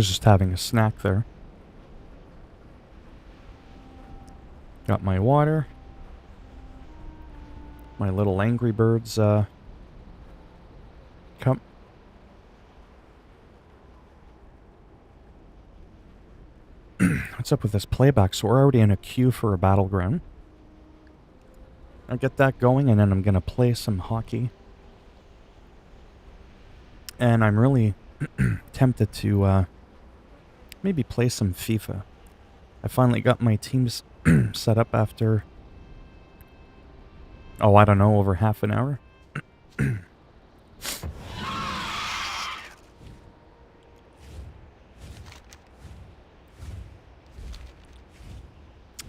Was just having a snack there. Got my water. My little Angry Birds cup. What's up with this playback? So we're already in a queue for a battleground. I'll get that going, and then I'm going to play some hockey. And I'm really tempted to maybe play some FIFA. I finally got my teams set up after, oh, I don't know, over half an hour.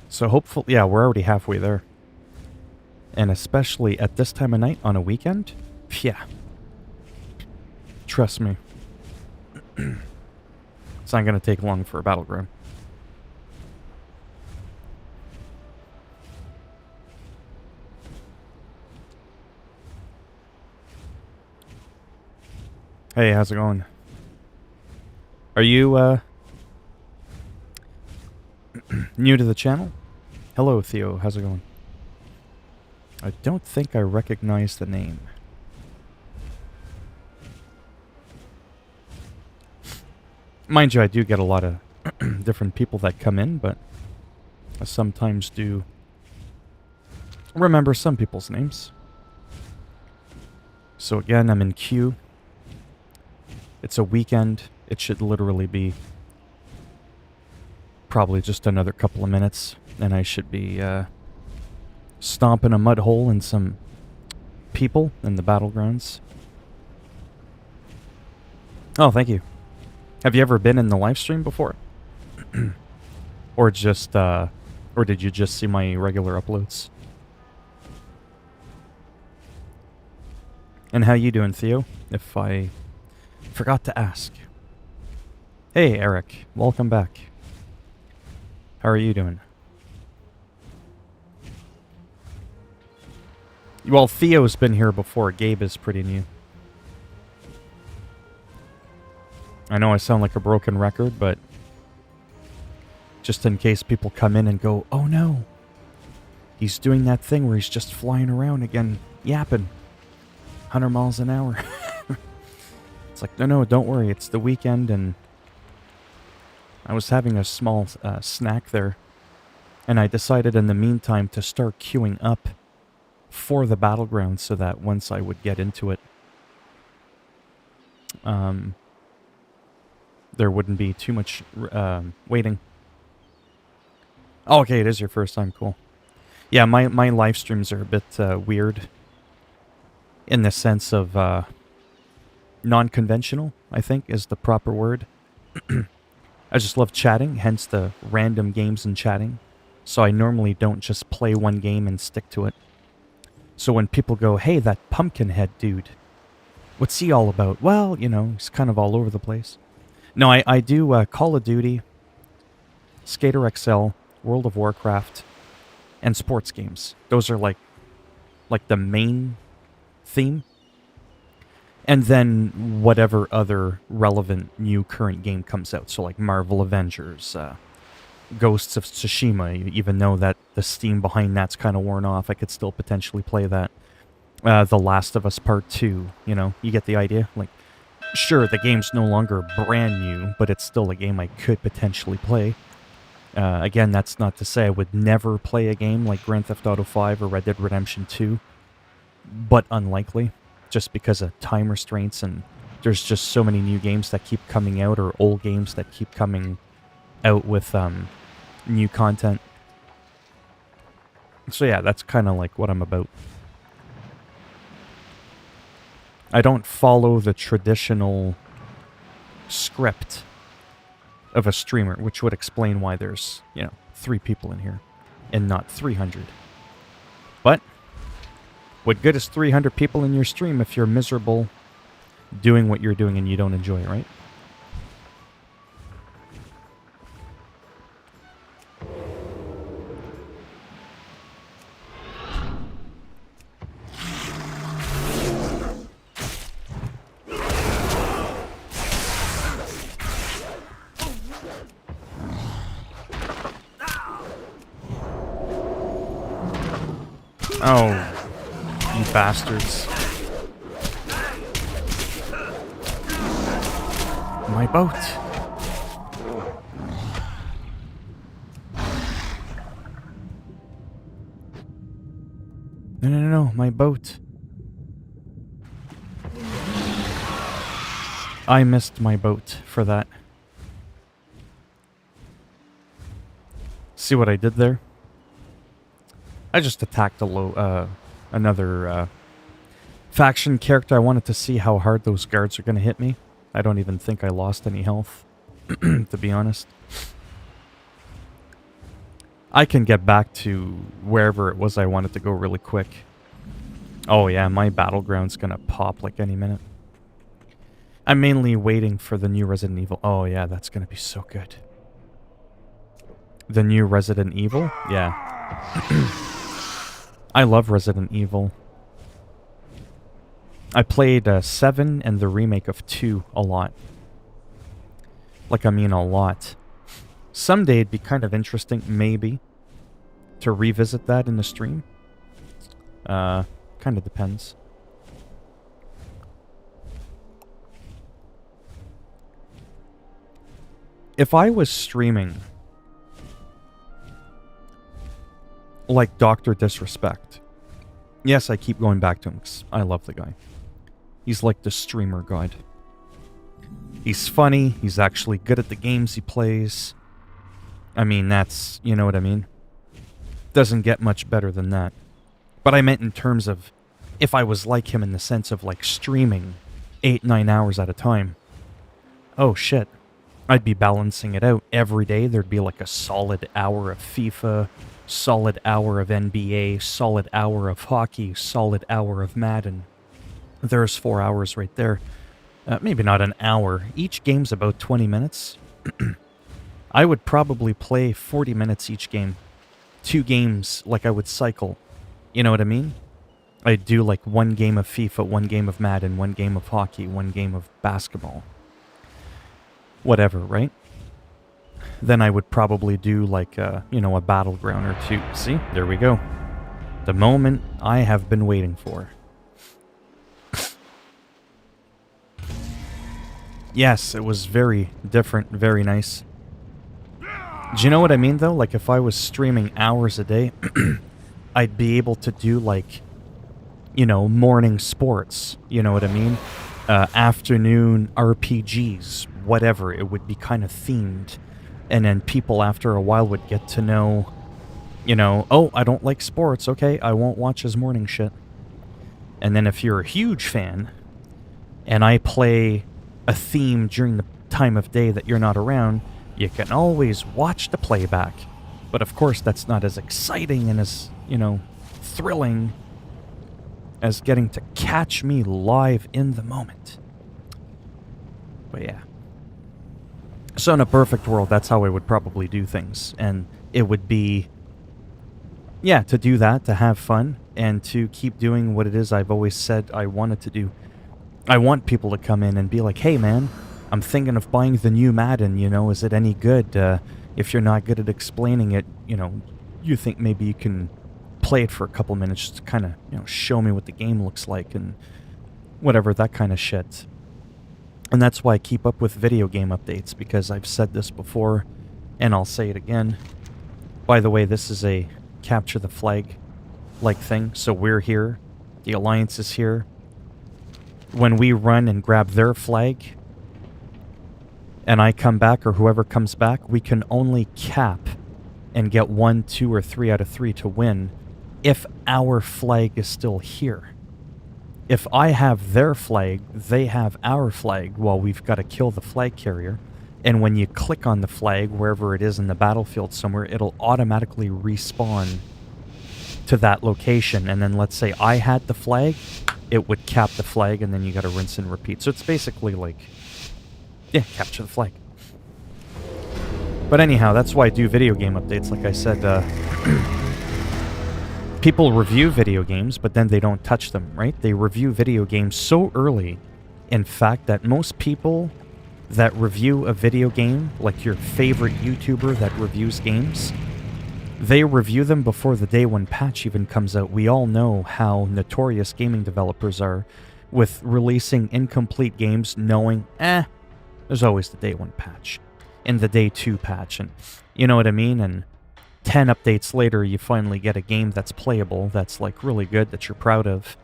So hopefully, yeah, we're already halfway there. And especially at this time of night on a weekend, yeah. Trust me. It's not going to take long for a battleground. Hey, how's it going? Are you, new to the channel? Hello, Theo. How's it going? I don't think I recognize the name. Mind you, I do get a lot of different people that come in, but I sometimes do remember some people's names. So again, I'm in queue. It's a weekend. It should literally be probably just another couple of minutes, and I should be stomping a mud hole in some people in the battlegrounds. Oh, thank you. Have you ever been in the live stream before? Or just, or did you just see my regular uploads? And how you doing, Theo? If I forgot to ask. Hey, Eric. Welcome back. How are you doing? Well, Theo's been here before. Gabe is pretty new. I know I sound like a broken record, but just in case people come in and go, oh no, he's doing that thing where he's just flying around again, yapping 100 miles an hour. It's like, no, don't worry, it's the weekend, and I was having a small snack there, and I decided in the meantime to start queuing up for the battleground so that once I would get into it, there wouldn't be too much waiting. Oh, okay, it is your first time. Cool. Yeah, my live streams are a bit weird in the sense of non-conventional, I think, is the proper word. I just love chatting, hence the random games and chatting. So I normally don't just play one game and stick to it. So when people go, hey, that Pumpkinhead dude, what's he all about? Well, you know, he's kind of all over the place. No, I do Call of Duty, Skater XL, World of Warcraft, and sports games. Those are like the main theme. And then whatever other relevant new current game comes out. So like Marvel Avengers, Ghosts of Tsushima, even though that the steam behind that's kind of worn off, I could still potentially play that. The Last of Us Part 2, you know, you get the idea? Like, sure, the game's no longer brand new, but it's still a game I could potentially play. Again, that's not to say I would never play a game like Grand Theft Auto 5 or Red Dead Redemption 2, but unlikely, just because of time restraints, and there's just so many new games that keep coming out, or old games that keep coming out with new content. So yeah, that's kind of like what I'm about. I don't follow the traditional script of a streamer, which would explain why there's, 3 people in here and not 300. But what good is 300 people in your stream if you're miserable doing what you're doing and you don't enjoy it, right? Oh, you bastards. My boat. No, my boat. I missed my boat for that. See what I did there? I just attacked another faction character. I wanted to see how hard those guards are going to hit me. I don't even think I lost any health, to be honest. I can get back to wherever it was I wanted to go really quick. Oh yeah, my battleground's going to pop like any minute. I'm mainly waiting for the new Resident Evil. Oh yeah, that's going to be so good. The new Resident Evil? Yeah. I love Resident Evil. I played 7 and the remake of 2 a lot. Like, I mean a lot. Someday it'd be kind of interesting, maybe, to revisit that in the stream. Kind of depends. If I was streaming like Dr. Disrespect, yes, I keep going back to him because I love the guy. He's like the streamer god. He's funny. He's actually good at the games he plays. I mean, that's, you know what I mean? Doesn't get much better than that. But I meant in terms of if I was like him in the sense of like streaming 8-9 hours at a time. Oh shit. I'd be balancing it out. Every day there'd be like a solid hour of FIFA, solid hour of NBA, solid hour of hockey, solid hour of Madden. There's 4 hours right there. Maybe not an hour. Each game's about 20 minutes. I would probably play 40 minutes each game. 2 games, like I would cycle. You know what I mean? I'd do like 1 game of FIFA, 1 game of Madden, 1 game of hockey, 1 game of basketball. Whatever, right? Then I would probably do like, a battleground or 2. See? There we go. The moment I have been waiting for. Yes, it was very different, very nice. Do you know what I mean, though? Like, if I was streaming hours a day, I'd be able to do, like, morning sports. You know what I mean? Afternoon RPGs, whatever. It would be kind of themed. And then people, after a while, would get to know, oh, I don't like sports. Okay, I won't watch his morning shit. And then if you're a huge fan, and I play a theme during the time of day that you're not around, you can always watch the playback. But of course, that's not as exciting and as, thrilling as getting to catch me live in the moment. But yeah. So in a perfect world, that's how I would probably do things. And it would be, yeah, to do that, to have fun, and to keep doing what it is I've always said I wanted to do. I want people to come in and be like, hey man, I'm thinking of buying the new Madden, is it any good? If you're not good at explaining it, you think maybe you can play it for a couple minutes just to kind of, show me what the game looks like and whatever, that kind of shit. And that's why I keep up with video game updates, because I've said this before, and I'll say it again. By the way, this is a capture the flag-like thing, so we're here, the Alliance is here. When we run and grab their flag, and I come back, or whoever comes back, we can only cap and get 1, 2, or 3 out of 3 to win if our flag is still here. If I have their flag, they have our flag, well, we've got to kill the flag carrier. And when you click on the flag, wherever it is in the battlefield somewhere, it'll automatically respawn to that location. And then let's say I had the flag, it would cap the flag, and then you got to rinse and repeat. So it's basically like, yeah, capture the flag. But anyhow, that's why I do video game updates. Like I said, people review video games, but then they don't touch them, right? They review video games so early, in fact, that most people that review a video game, like your favorite YouTuber that reviews games, They review them before the day one patch even comes out. We all know how notorious gaming developers are with releasing incomplete games knowing, there's always the day one patch and the day two patch, and you know what I mean? And 10 updates later, you finally get a game that's playable, that's like really good, that you're proud of.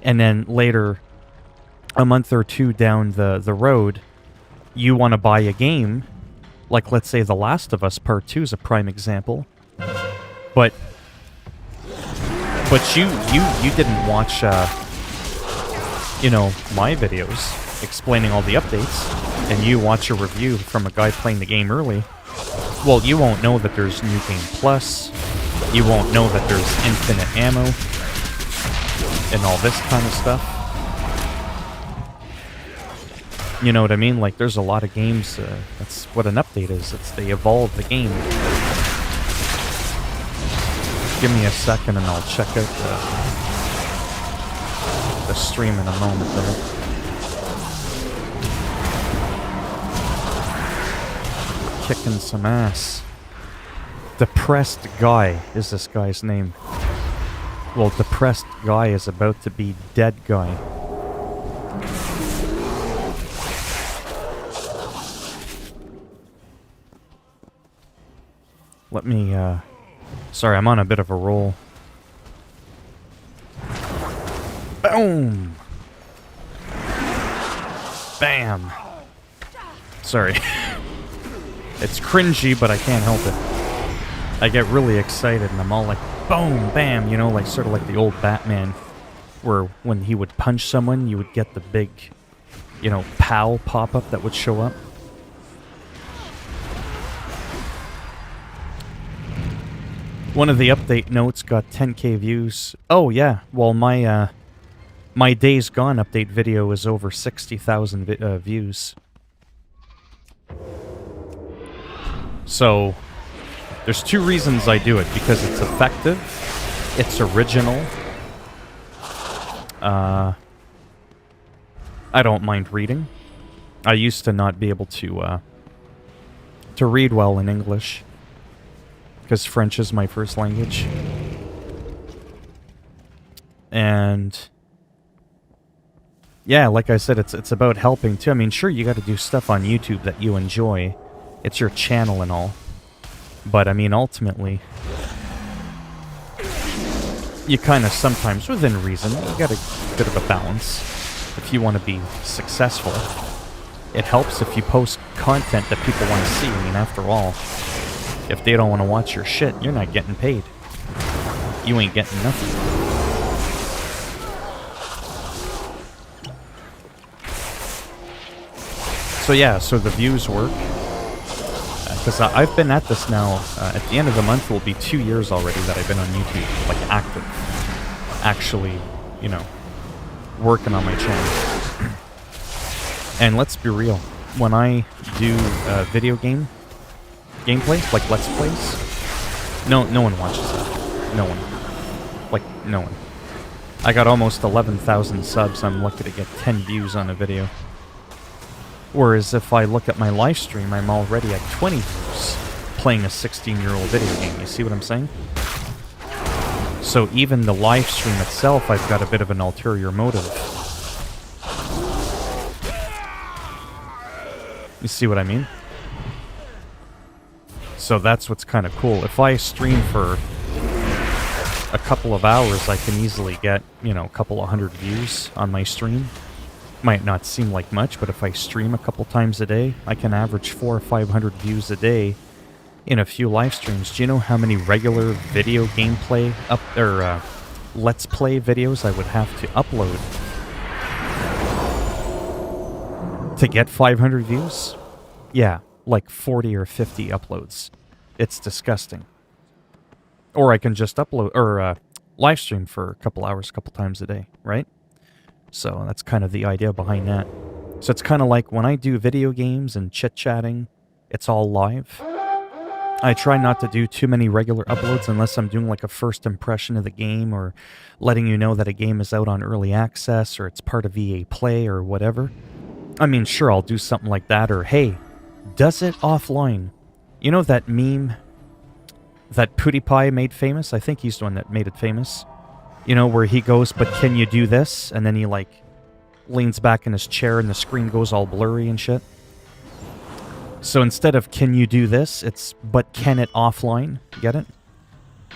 And then later, a month or two down the road, you want to buy a game, like let's say The Last of Us Part 2 is a prime example. But you didn't watch my videos explaining all the updates, and you watch a review from a guy playing the game early. Well, you won't know that there's New Game Plus, you won't know that there's infinite ammo, and all this kind of stuff. You know what I mean? Like, there's a lot of games, that's what an update is. They evolve the game. Give me a second and I'll check out the stream in a moment there. Kicking some ass. Depressed Guy is this guy's name. Well, Depressed Guy is about to be Dead Guy. Let me, sorry, I'm on a bit of a roll. Boom! Bam! Sorry. It's cringy, but I can't help it. I get really excited and I'm all like, boom, bam, you know, like sort of like the old Batman, where when he would punch someone, you would get the big, you know, POW pop-up that would show up. One of the update notes got 10k views. Oh yeah, well my Days Gone update video is over 60,000 views. So there's two reasons I do it: because it's effective, it's original. I don't mind reading. I used to not be able to read well in English, because French is my first language. And yeah, like I said, it's about helping too. I mean, sure, you got to do stuff on YouTube that you enjoy. It's your channel and all. But I mean, ultimately, you kind of sometimes, within reason, you got a bit of a balance if you want to be successful. It helps if you post content that people want to see. I mean, after all, if they don't want to watch your shit, you're not getting paid. You ain't getting nothing. So yeah, so the views work. Because I've been at this now, at the end of the month, it will be 2 years already that I've been on YouTube, like active. Actually, you know, working on my channel. And let's be real, when I do video gameplay, like Let's Plays, no one watches that. No one. Like, no one. I got almost 11,000 subs, I'm lucky to get 10 views on a video. Whereas if I look at my live stream, I'm already at 20 views playing a 16-year-old video game. You see what I'm saying? So even the live stream itself, I've got a bit of an ulterior motive. You see what I mean? So that's what's kind of cool. If I stream for a couple of hours, I can easily get, you know, a couple of hundred views on my stream. Might not seem like much, but if I stream a couple times a day, I can average 400 or 500 views a day in a few live streams. Do you know how many regular video gameplay Let's Play videos I would have to upload to get 500 views? Yeah, like 40 or 50 uploads. It's disgusting. Or I can just upload, or live stream for a couple hours, a couple times a day, right? So that's kind of the idea behind that. So it's kind of like when I do video games and chit-chatting, it's all live. I try not to do too many regular uploads unless I'm doing like a first impression of the game, or letting you know that a game is out on early access, or it's part of EA Play, or whatever. I mean, sure, I'll do something like that, or hey, does it offline? You know that meme that PewDiePie made famous. I think he's the one that made it famous. You know, where he goes, but can you do this? And then he, like, leans back in his chair and the screen goes all blurry and shit. So instead of can you do this, it's but can it offline? Get it?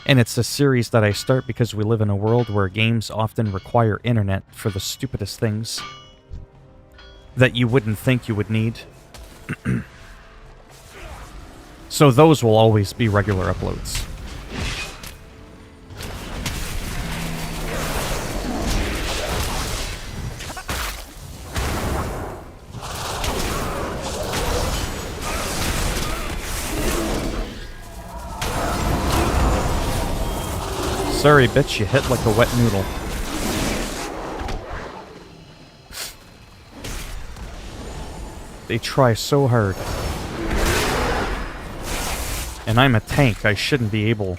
And it's a series that I start because we live in a world where games often require internet for the stupidest things that you wouldn't think you would need. So those will always be regular uploads. Sorry, bitch, you hit like a wet noodle. They try so hard. And I'm a tank. I shouldn't be able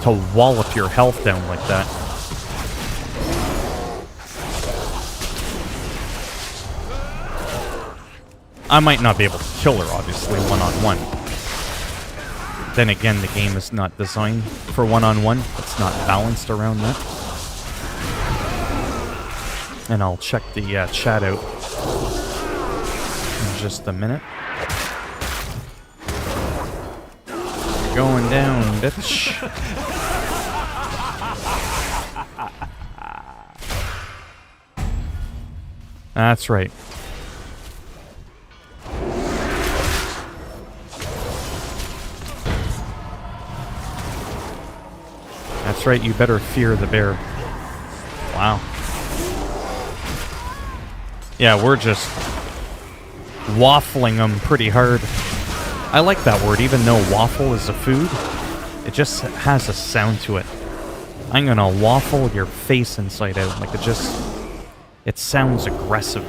to wallop your health down like that. I might not be able to kill her, obviously, one-on-one. Then again, the game is not designed for one-on-one. It's not balanced around that. And I'll check the chat out in just a minute. Going down, bitch. That's right. That's right, you better fear the bear. Wow. Yeah, we're just waffling them pretty hard. I like that word, even though waffle is a food. It just has a sound to it. I'm gonna waffle your face inside out. Like, it sounds aggressive.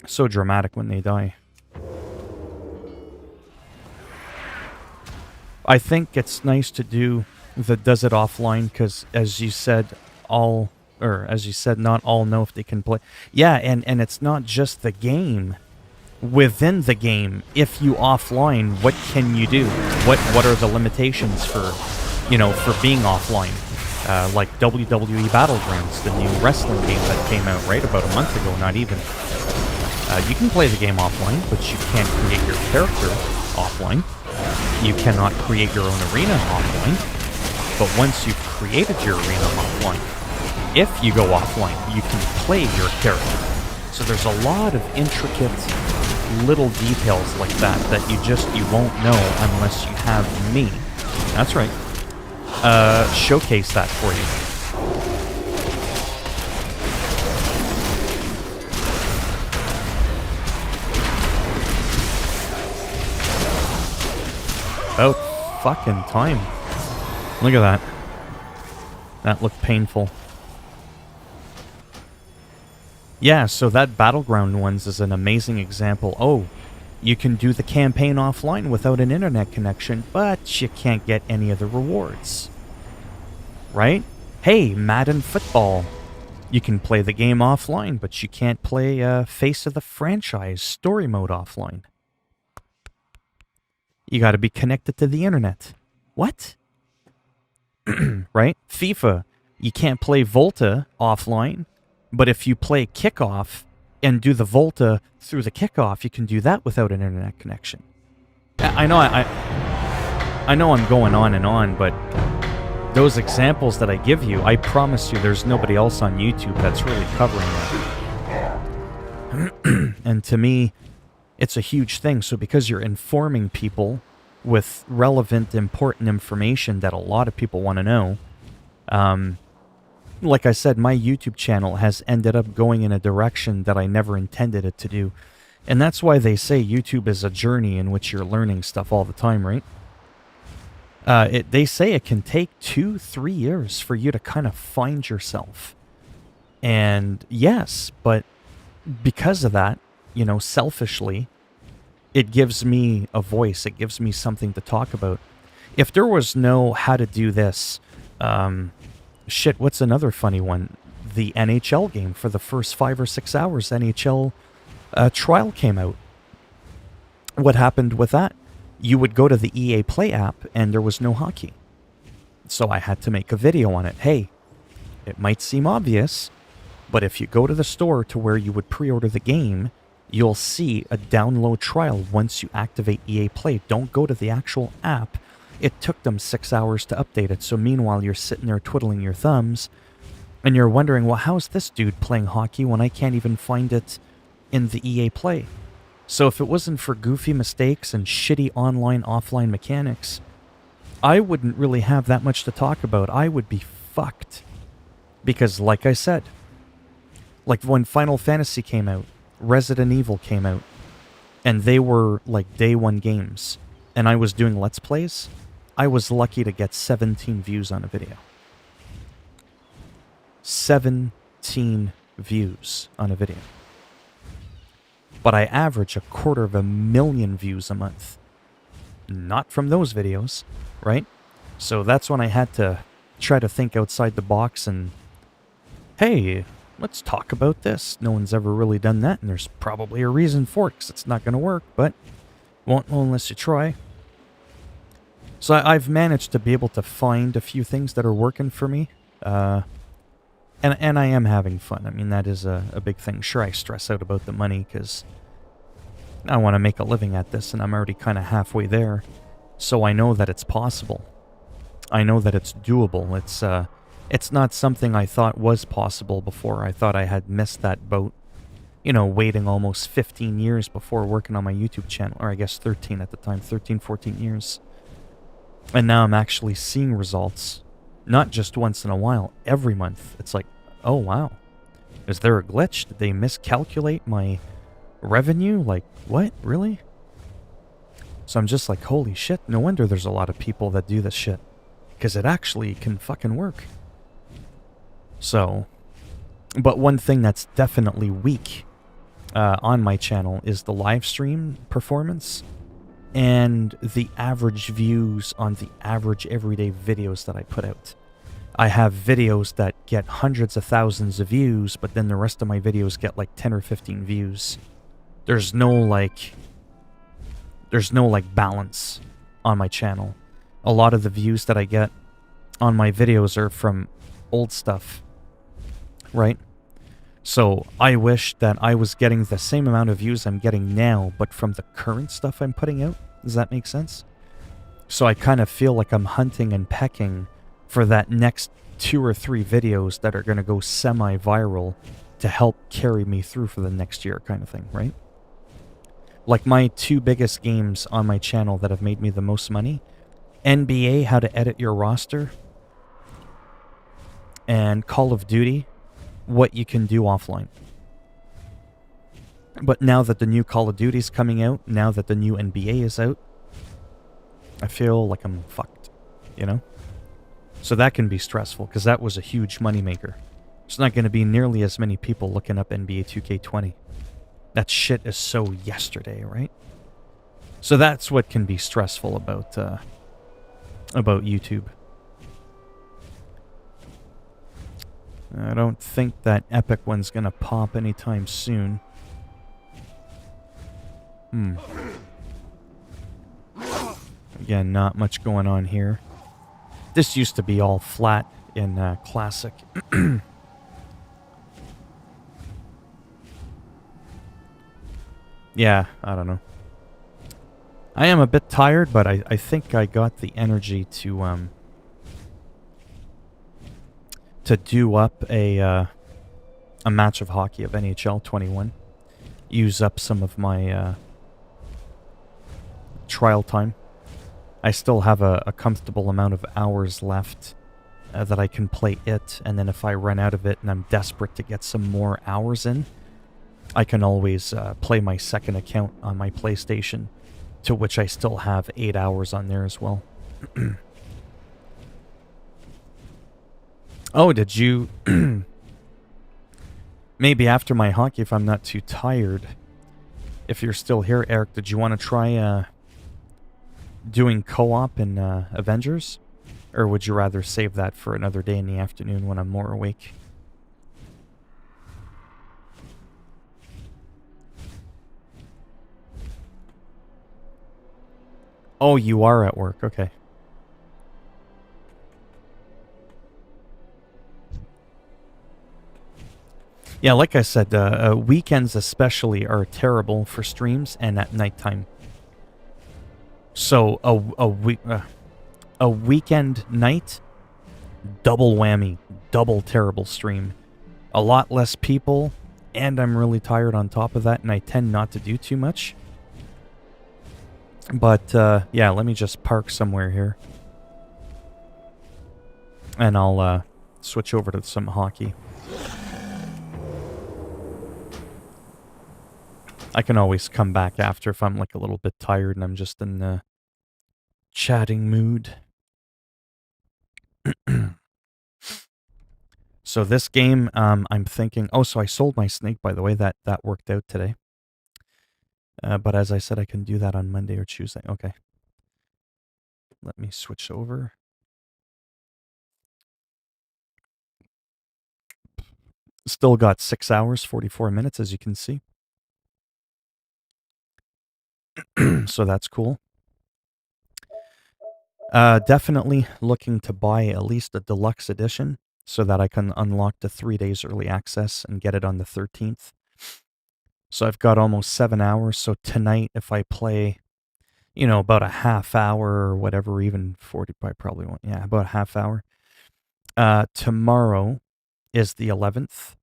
So dramatic when they die. I think it's nice to do the does it offline because, as you said, not all know if they can play. Yeah, and it's not just the game. Within the game, if you offline, what can you do? What are the limitations for being offline? Like WWE Battlegrounds, the new wrestling game that came out right about a month ago, not even. You can play the game offline, but you can't create your character offline. You cannot create your own arena offline. But once you've created your arena offline, if you go offline, you can play your character. So there's a lot of intricate little details like that you won't know unless you have me. That's right. Showcase that for you. About fucking time. Look at that. That looked painful. Yeah, so that Battleground ones is an amazing example. Oh, you can do the campaign offline without an internet connection, but you can't get any of the rewards. Right? Hey, Madden Football. You can play the game offline, but you can't play Face of the Franchise story mode offline. You gotta be connected to the internet. What? Right? FIFA. You can't play Volta offline, but if you play Kickoff and do the Volta through the Kickoff, you can do that without an internet connection. I know I know I'm going on and on, but those examples that I give you, I promise you there's nobody else on YouTube that's really covering that. And to me, it's a huge thing. So because you're informing people with relevant, important information that a lot of people want to know, like I said, my YouTube channel has ended up going in a direction that I never intended it to do. And that's why they say YouTube is a journey in which you're learning stuff all the time, right? They say it can take 2-3 years for you to kind of find yourself. And yes, but because of that, selfishly, it gives me a voice. It gives me something to talk about. If there was no how to do this, shit, what's another funny one? the NHL game for the first 5 or 6 hours. NHL trial came out. What happened with that? You would go to the EA Play app and there was no hockey. So I had to make a video on it. Hey, it might seem obvious, but if you go to the store to where you would pre-order the game, you'll see a download trial once you activate EA Play. Don't go to the actual app. It took them 6 hours to update it. So meanwhile, you're sitting there twiddling your thumbs and you're wondering, well, how's this dude playing hockey when I can't even find it in the EA Play? So if it wasn't for goofy mistakes and shitty online-offline mechanics, I wouldn't really have that much to talk about. I would be fucked. Because like I said, like when Final Fantasy came out, Resident Evil came out, and they were like day one games, and I was doing Let's Plays, I was lucky to get 17 views on a video. 17 views on a video. But I average 250,000 views a month. Not from those videos, right? So that's when I had to try to think outside the box and, hey, let's talk about this. No one's ever really done that, and there's probably a reason for it, because it's not going to work, but won't know unless you try. So I've managed to be able to find a few things that are working for me, and I am having fun. I mean, that is a big thing. Sure, I stress out about the money, because I want to make a living at this, and I'm already kind of halfway there, so I know that it's possible. I know that it's doable. It's not something I thought was possible before. I thought I had missed that boat, you know, waiting almost 15 years before working on my YouTube channel, or I guess 13 at the time, 13, 14 years. And now I'm actually seeing results, not just once in a while, every month. It's like, oh wow, is there a glitch? Did they miscalculate my revenue? Like, what? Really? So I'm just like, holy shit, no wonder there's a lot of people that do this shit. Because it actually can fucking work. So, but one thing that's definitely weak on my channel is the live stream performance and the average views on the average everyday videos that I put out. I have videos that get hundreds of thousands of views, but then the rest of my videos get like 10 or 15 views. There's no like balance on my channel. A lot of the views that I get on my videos are from old stuff, right? So I wish that I was getting the same amount of views I'm getting now, but from the current stuff I'm putting out. Does that make sense? So I kind of feel like I'm hunting and pecking for that next 2 or 3 videos that are going to go semi-viral to help carry me through for the next year kind of thing, right? Like my 2 biggest games on my channel that have made me the most money, NBA, How to Edit Your Roster, and Call of Duty, What You Can Do Offline. But now that the new Call of Duty's coming out, now that the new NBA is out, I feel like I'm fucked, you know? So that can be stressful, because that was a huge moneymaker. There's not going to be nearly as many people looking up NBA 2K20. That shit is so yesterday, right? So that's what can be stressful about YouTube. I don't think that epic one's gonna pop anytime soon. Again, not much going on here. This used to be all flat in Classic. Yeah, I don't know. I am a bit tired, but I think I got the energy to do up a match of hockey of NHL 21. Use up some of my trial time. I still have a comfortable amount of hours left that I can play it, and then if I run out of it and I'm desperate to get some more hours in, I can always play my second account on my PlayStation, to which I still have 8 hours on there as well. Oh, did you... Maybe after my hockey, if I'm not too tired, if you're still here, Eric, did you want to try doing co-op in Avengers? Or would you rather save that for another day in the afternoon when I'm more awake? Oh, you are at work. Okay. Yeah, like I said, weekends especially are terrible for streams and at nighttime. So a weekend night, double whammy, double terrible stream. A lot less people, and I'm really tired on top of that, and I tend not to do too much. But yeah, let me just park somewhere here. And I'll switch over to some hockey. I can always come back after if I'm like a little bit tired and I'm just in the chatting mood. So this game, I'm thinking... Oh, so I sold my snake, by the way. That worked out today. But as I said, I can do that on Monday or Tuesday. Okay. Let me switch over. Still got 6 hours, 44 minutes, as you can see. So that's cool. Definitely looking to buy at least a deluxe edition so that I can unlock the 3 days early access and get it on the 13th. So I've got almost 7 hours. So tonight, if I play, you know, about a half hour or whatever, even 40, I probably won't. Yeah, about a half hour. Tomorrow is the 11th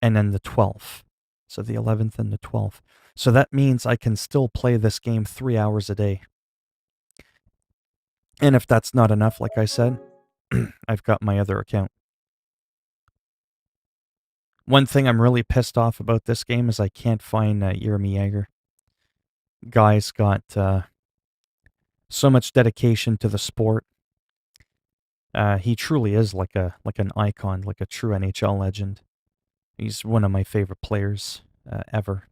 and then the 12th. So the 11th and the 12th. So that means I can still play this game 3 hours a day. And if that's not enough, like I said, I've got my other account. One thing I'm really pissed off about this game is I can't find Jeremy Jaeger. Guy's got so much dedication to the sport. He truly is like an icon, like a true NHL legend. He's one of my favorite players ever.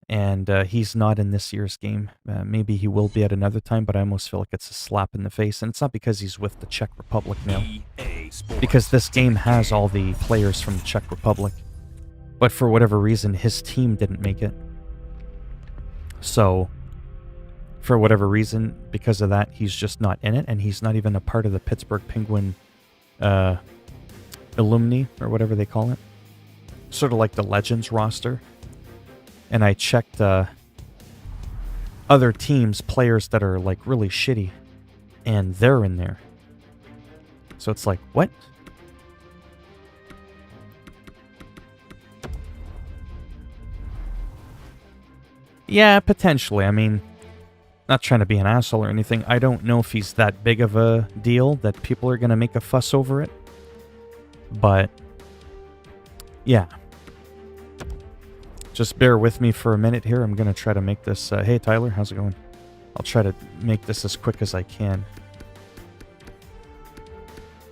And he's not in this year's game. Maybe he will be at another time, but I almost feel like it's a slap in the face. And it's not because he's with the Czech Republic now. Because this game has all the players from the Czech Republic. But for whatever reason, his team didn't make it. So, for whatever reason, because of that, he's just not in it. And he's not even a part of the Pittsburgh Penguin alumni, or whatever they call it. Sort of like the Legends roster. And I checked other teams' players that are like really shitty, and they're in there. So it's like, what? Yeah, potentially. I mean, not trying to be an asshole or anything. I don't know if he's that big of a deal that people are going to make a fuss over it. But, yeah. Just bear with me for a minute here. I'm going to try to make this... hey, Tyler, how's it going? I'll try to make this as quick as I can.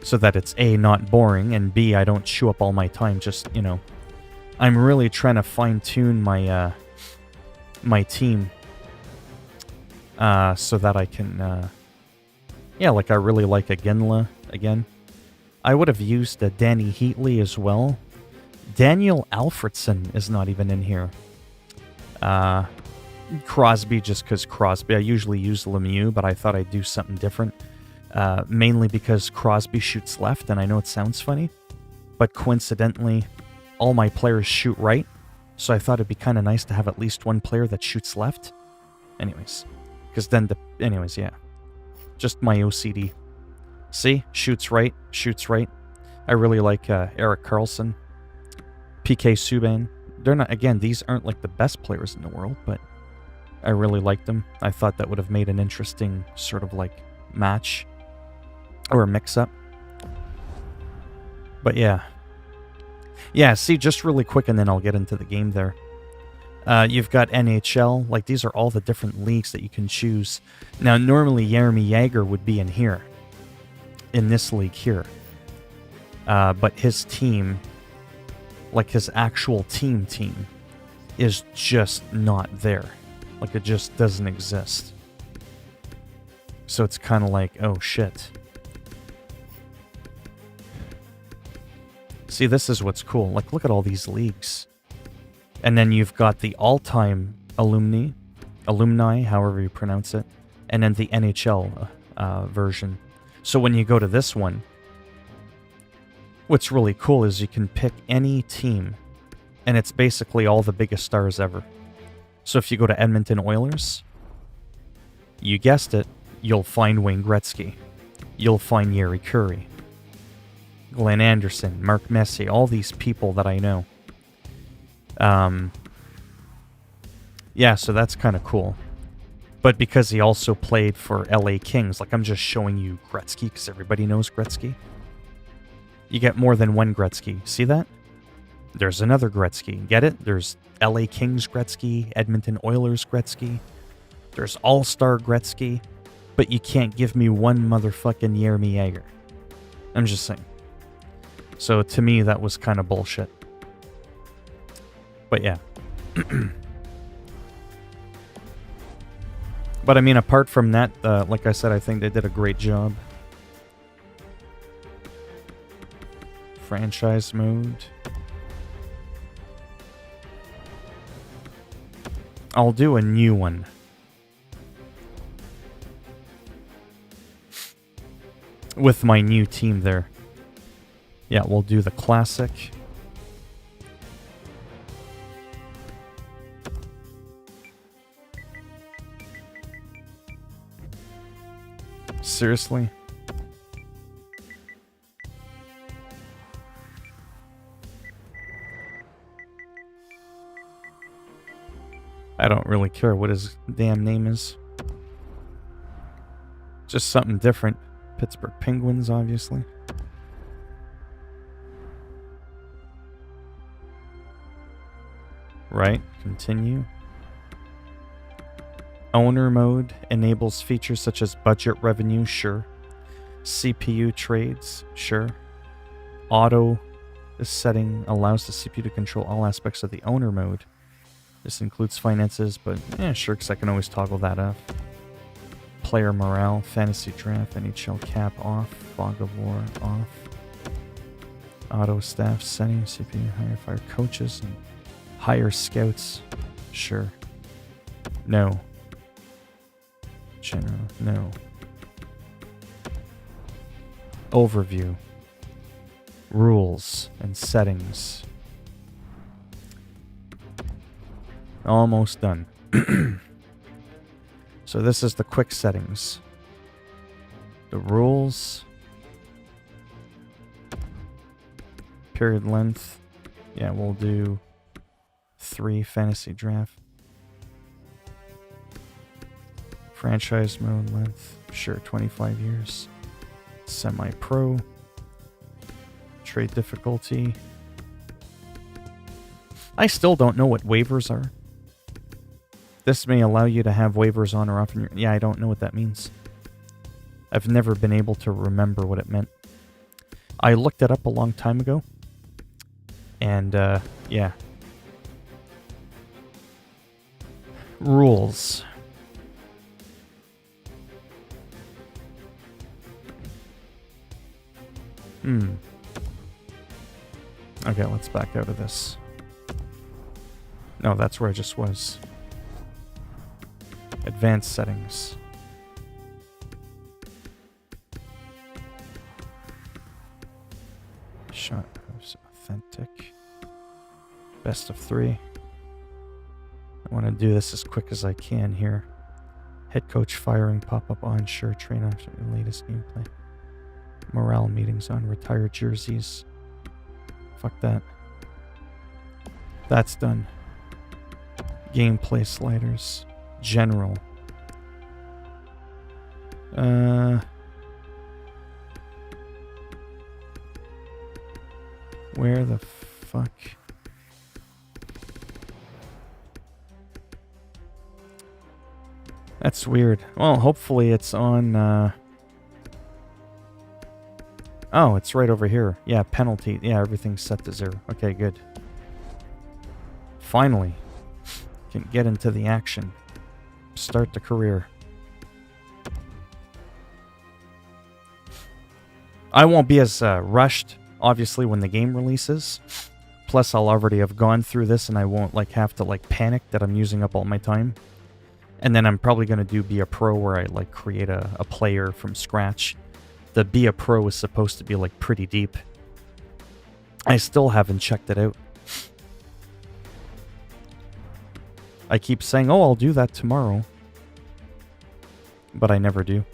So that it's A, not boring, and B, I don't chew up all my time. Just, you know... I'm really trying to fine-tune my, my team. So that I can... yeah, like I really like Aginla again. I would have used Danny Heatley as well. Daniel Alfredson is not even in here. Crosby, just because Crosby. I usually use Lemieux, but I thought I'd do something different. Mainly because Crosby shoots left, and I know it sounds funny, but coincidentally, all my players shoot right, so I thought it'd be kind of nice to have at least one player that shoots left. Anyways, because then anyways, yeah. Just my OCD. See? Shoots right, shoots right. I really like Erik Karlsson. PK Subban. They're not, again, these aren't like the best players in the world, but I really liked them. I thought that would have made an interesting sort of like match or a mix-up. But yeah. Yeah, see, just really quick and then I'll get into the game there. You've got NHL. Like, these are all the different leagues that you can choose. Now, normally Jeremy Jaeger would be in here. In this league here. But his team... like his actual team is just not there. Like it just doesn't exist. So it's kind of like, oh shit. See, this is what's cool. Like, look at all these leagues. And then you've got the all-time alumni, however you pronounce it. and then the NHL version. So when you go to this one, what's really cool is you can pick any team, and it's basically all the biggest stars ever. So if you go to Edmonton Oilers, you guessed it, you'll find Wayne Gretzky. You'll find Yeri Curry, Glenn Anderson, Mark Messier, all these people that I know. Yeah, so that's kind of cool. But because he also played for LA Kings, like I'm just showing you Gretzky because everybody knows Gretzky. You get more than one Gretzky. See that? There's another Gretzky. Get it? There's LA Kings Gretzky, Edmonton Oilers Gretzky. There's All-Star Gretzky. But you can't give me one motherfucking Jaromir Jagr. I'm just saying. So to me, that was kind of bullshit. But yeah. But I mean, apart from that, like I said, I think they did a great job. Franchise mode. I'll do a new one. With my new team there. Yeah, we'll do the classic. Seriously? I don't really care what his damn name is. Just something different. Pittsburgh Penguins, obviously. Right, continue. Owner mode enables features such as budget revenue, sure. CPU trades, sure. Auto, this setting allows the CPU to control all aspects of the owner mode. This includes finances, but sure, because I can always toggle that off. Player morale, fantasy draft, NHL cap off, fog of war off. Auto staff settings, CPU, hire fire coaches, and hire scouts, sure. No. General, no. Overview. Rules and settings. Almost done. So this is the quick settings. The rules. Period length. Yeah, we'll do 3 fantasy draft. Franchise mode length. Sure, 25 years. Semi-pro. Trade difficulty. I still don't know what waivers are. This may allow you to have waivers on or off in your... Yeah, I don't know what that means. I've never been able to remember what it meant. I looked it up a long time ago. And, yeah. Rules. Okay, let's back out of this. No, that's where I just was. Advanced settings. Shot authentic. Best of 3. I want to do this as quick as I can here. Head coach firing pop-up on, sure. Train after the latest gameplay. Morale meetings on, retired jerseys. Fuck that. That's done. Gameplay sliders. General. Where the fuck? That's weird. Well, hopefully it's on, Oh, it's right over here. Yeah, penalty. Yeah, everything's set to 0. Okay, good. Finally. Can get into the action. Start the career. I won't be as rushed, obviously, when the game releases. Plus, I'll already have gone through this and I won't have to panic that I'm using up all my time. And then I'm probably going to do Be a Pro where I like create a player from scratch. The Be a Pro is supposed to be like pretty deep. I still haven't checked it out. I keep saying, oh, I'll do that tomorrow. But I never do.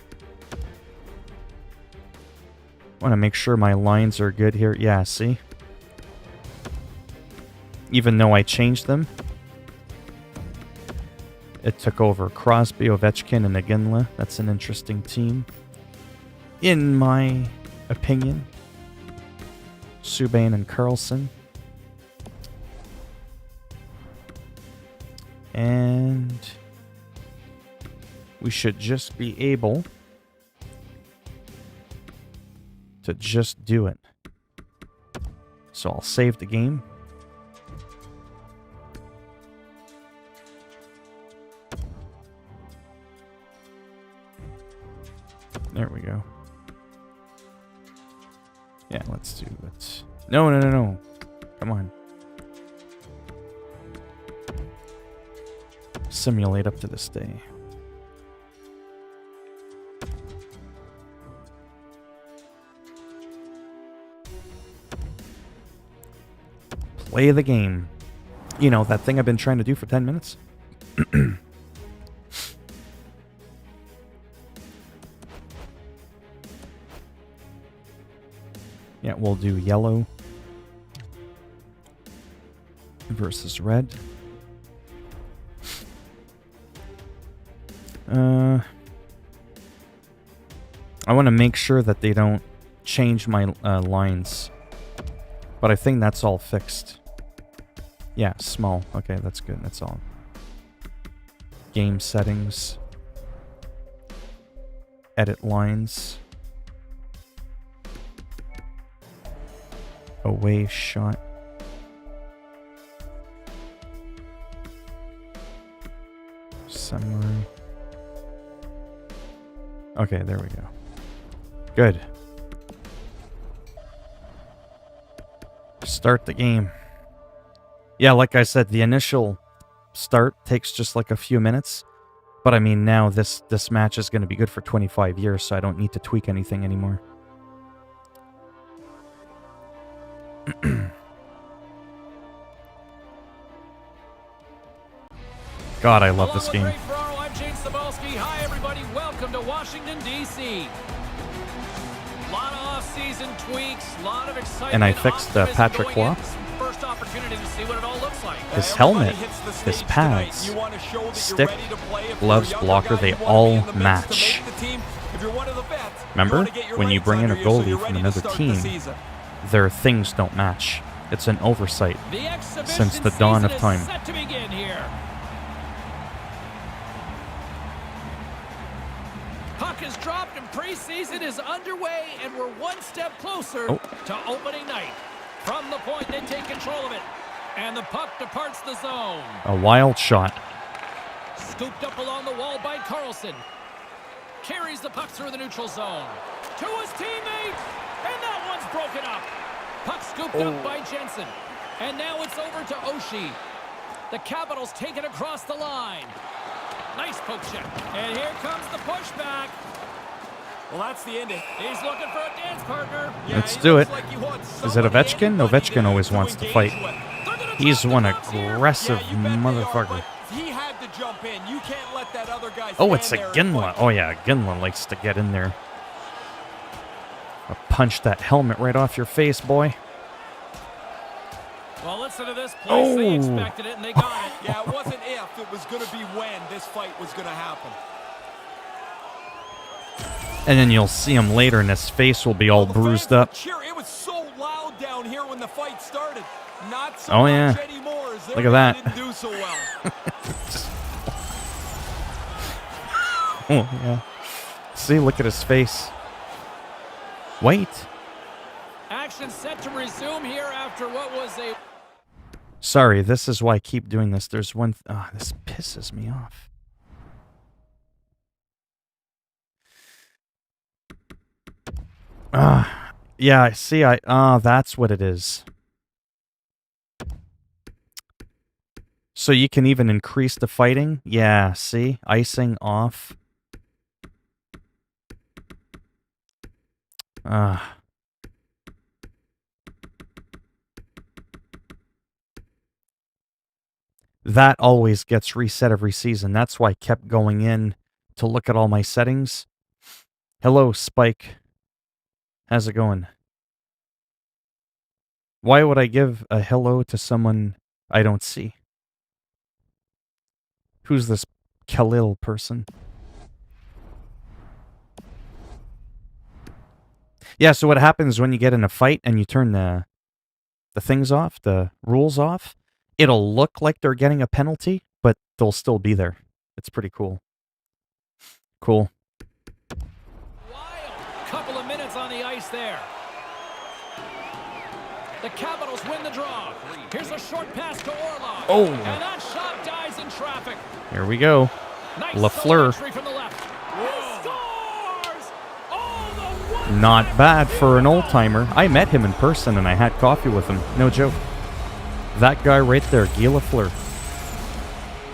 Want to make sure my lines are good here. Yeah, see? Even though I changed them, it took over Crosby, Ovechkin, and Iginla. That's an interesting team. In my opinion. Subban and Carlson. And we should just be able to just do it. So I'll save the game. There we go. Yeah, let's do it. No. Come on. Simulate up to this day. Play the game. You know, that thing I've been trying to do for 10 minutes? Yeah, we'll do yellow versus red. I want to make sure that they don't change my lines. But I think that's all fixed. Yeah, small. Okay, that's good. That's all. Game settings. Edit lines. Away shot. Summary. Okay, there we go. Good. Start the game. Yeah, like I said, the initial start takes just like a few minutes. But I mean, now this match is going to be good for 25 years, so I don't need to tweak anything anymore. God, I love this game. Hi, everybody. Welcome to Washington, D.C. Lot of off-season tweaks, lot of excitement. And I fixed Patrick Waugh. First opportunity to see what it all looks like. His helmet, his pads, stick, gloves, blocker, they all match. Remember, when you bring in a goalie from another team, their things don't match. It's an oversight since the dawn of time. Puck is dropped and preseason is underway, and we're one step closer to opening night. From the point, they take control of it, and the puck departs the zone. A wild shot. Scooped up along the wall by Carlson. Carries the puck through the neutral zone. To his teammate, and that one's broken up. Puck scooped up by Jensen, and now it's over to Oshie. The Capitals take it across the line. Nice poke check. And here comes the pushback. Well, that's the ending. He's looking for a dance partner. Let's do it. Is it Ovechkin? Ovechkin always wants to fight. He's one aggressive motherfucker. He had to jump in. You can't let that other guy. Oh, it's a Iginla. Oh, yeah, Iginla likes to get in there. I'll punch that helmet right off your face, boy. Well, listen to this place. They expected it, and they got it. Yeah, it wasn't if, it was going to be when this fight was going to happen. And then you'll see him later, and his face will be all bruised up. It was so loud down here when the fight started. Not so oh, yeah. much anymore, as look at that. Didn't do so well. Oh, yeah. See, look at his face. Wait. Action set to resume here after what was a... Sorry, this is why I keep doing this. There's one... this pisses me off. Yeah, see, that's what it is. So you can even increase the fighting? Yeah, see? Icing off. That always gets reset every season. That's why I kept going in to look at all my settings. Hello, Spike. How's it going? Why would I give a hello to someone I don't see? Who's this Khalil person? Yeah, so what happens when you get in a fight and you turn the things off, the rules off, it'll look like they're getting a penalty, but they'll still be there. It's pretty cool. Cool. Wild. Couple of minutes on the ice there. The Capitals win the draw. Here's a short pass to Orlov. Oh. And that shot dies in traffic. Here we go. Nice Lafleur. from the left. He scores! Oh, the Not bad for an old-timer. I met him in person and I had coffee with him. No joke. That guy right there, Guy Lafleur.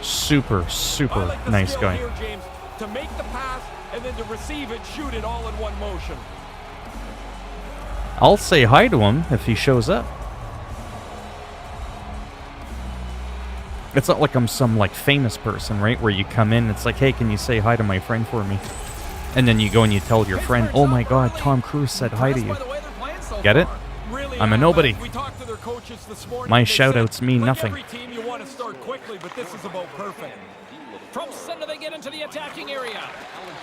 Super, super nice guy. Here, James, to make the pass and then to receive it, shoot it all in one motion. I'll say hi to him if he shows up. It's not like I'm some like famous person, right? Where you come in, it's like, hey, can you say hi to my friend for me? And then you go and you tell your friend, oh my God, Tom Cruise said hi to you. Get it? I'm a nobody. My shout-outs mean nothing. Every team you want to start quickly, but this is about perfect. From center they get into the attacking area.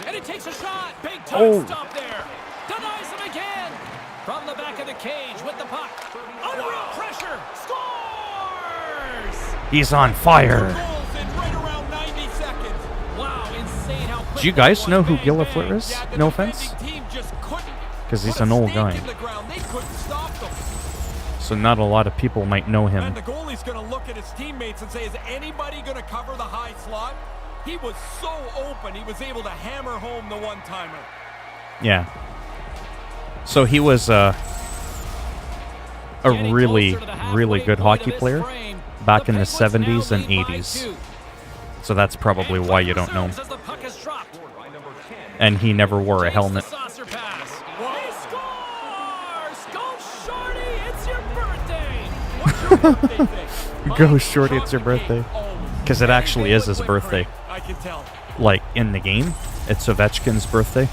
And he takes a shot. Big time stop there. Denies him again. From the back of the cage with the puck. Under real pressure. Scores! He's on fire. Goals in right around 90 seconds. Wow, insane how quick Do you guys know who Guy Lafleur is? No offense. Because he's an old guy. So not a lot of people might know him. And the goalie's going to look at his teammates and say, is anybody going to cover the high slot? He was so open, he was able to hammer home the one-timer. Yeah. So he was a really, really good hockey player back in the 70s and 80s. So that's probably why you don't know him. And he never wore a helmet. Go Shorty, it's your birthday. Because it actually is his birthday. I can tell. Like, in the game, it's Ovechkin's birthday.